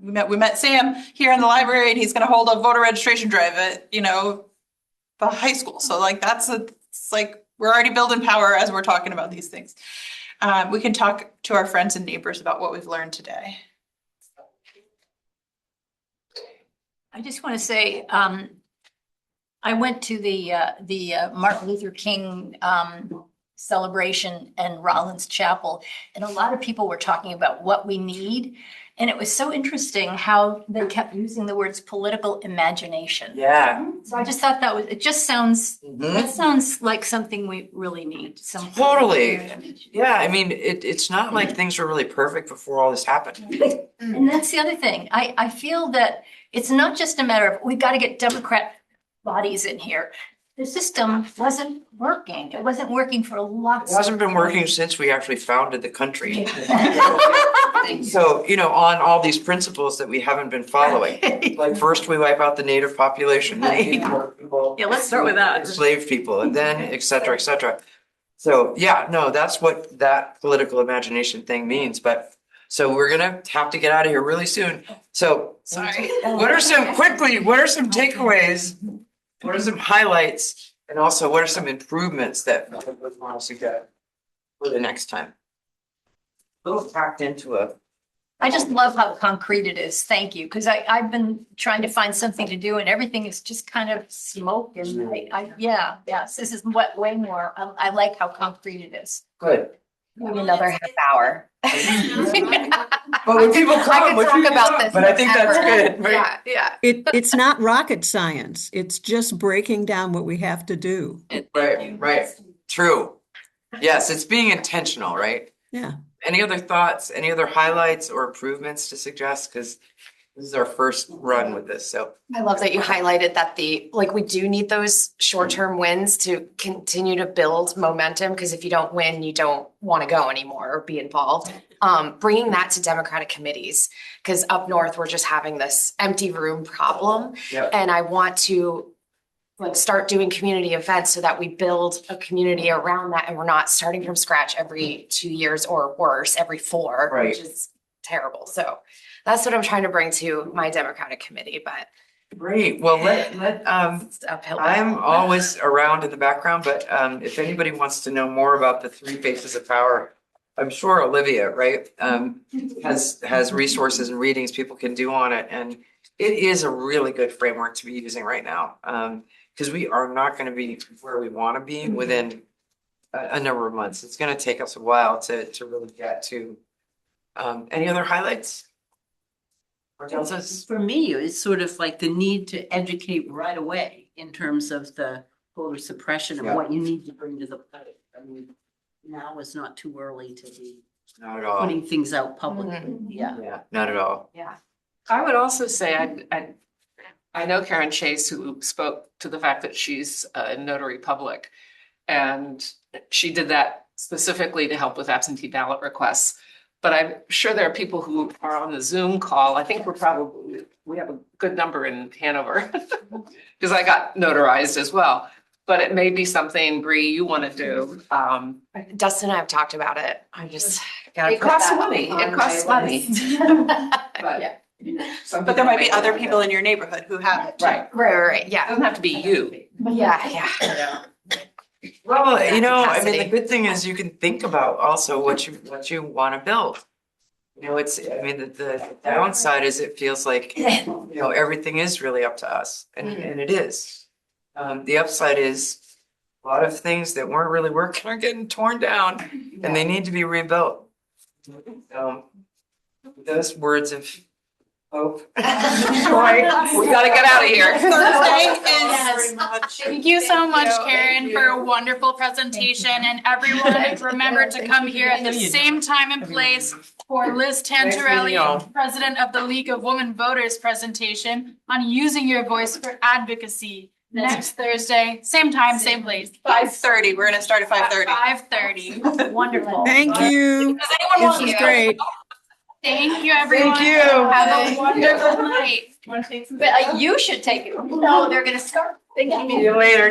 We met Sam here in the library, and he's gonna hold a voter registration drive at, the high school. So like, it's like, we're already building power as we're talking about these things. We can talk to our friends and neighbors about what we've learned today. I just want to say, I went to the Martin Luther King celebration in Rollins Chapel, and a lot of people were talking about what we need. And it was so interesting how they kept using the words political imagination. Yeah. So I just thought it just sounds, that sounds like something we really need. Some Totally. Yeah, I mean, it's not like things were really perfect before all this happened. And that's the other thing. I feel that it's not just a matter of, we've got to get Democrat bodies in here. The system wasn't working. It wasn't working for lots. It hasn't been working since we actually founded the country. So, on all these principles that we haven't been following. Like first we wipe out the native population. Yeah, let's start with that. Enslaved people, and then et cetera, et cetera. So yeah, no, that's what that political imagination thing means. But so we're gonna have to get out of here really soon. So sorry. What are some takeaways? What are some highlights? And also what are some improvements that we want to suggest for the next time? A little packed into I just love how concrete it is. Thank you. Because I've been trying to find something to do and everything is just kind of smoke and yes, this is way more. I like how concrete it is. Good. Maybe another half hour. But when people come, I could talk about this. But I think that's forever. good. Right? Yeah. It's not rocket science. It's just breaking down what we have to do. Right. True. Yes, it's being intentional, right? Yeah. Any other thoughts, any other highlights or improvements to suggest? Because this is our first run with this, so. I love that you highlighted that we do need those short-term wins to continue to build momentum, because if you don't win, you don't want to go anymore or be involved. Bringing that to Democratic committees, because up north, we're just having this empty room problem. Yep. And I want to start doing community events so that we build a community around that, and we're not starting from scratch every 2 years or worse, every 4, Right. which is terrible. So that's what I'm trying to bring to my Democratic committee, but. Great. Well, I'm always around in the background, but if anybody wants to know more about the 3 faces of power, I'm sure Olivia, right, has resources and readings people can do on it. And it is a really good framework to be using right now, because we are not going to be where we want to be within a number of months. It's going to take us a while to really get to. Any other highlights? For me, it's sort of like the need to educate right away in terms of the voter suppression and what you need to bring to the plate. I mean, now is not too early to be Not at all. putting things out publicly. Yeah, not at all. Yeah. I would also say, I know Carin Chase, who spoke to the fact that she's a notary public, and she did that specifically to help with absentee ballot requests. But I'm sure there are people who are on the Zoom call. I think we have a good number in Hanover because I got notarized as well. But it may be something, Bree, you want to do. Dustin and I have talked about it. I just gotta. It costs money. It costs money. But there might be other people in your neighborhood who have it. Right. Yeah. It doesn't have to be you. Yeah. Well, I mean, the good thing is you can think about also what you want to build. The downside is it feels like, everything is really up to us, and it is. The upside is a lot of things that weren't really working are getting torn down, and they need to be rebuilt. Those words of hope. We gotta get out of here. Thank you so much, Carin, for a wonderful presentation, and everyone remember to come here at the same time and place for Liz Tantarelli, President of the League of Women Voters presentation on using your voice for advocacy. Next Thursday, same time, same place. 5:30. We're gonna start at 5:30. 5:30. Wonderful. Thank you. This is great. Thank you, everyone. Thank you. Have a wonderful night. But you should take it. No, they're gonna start. See you later.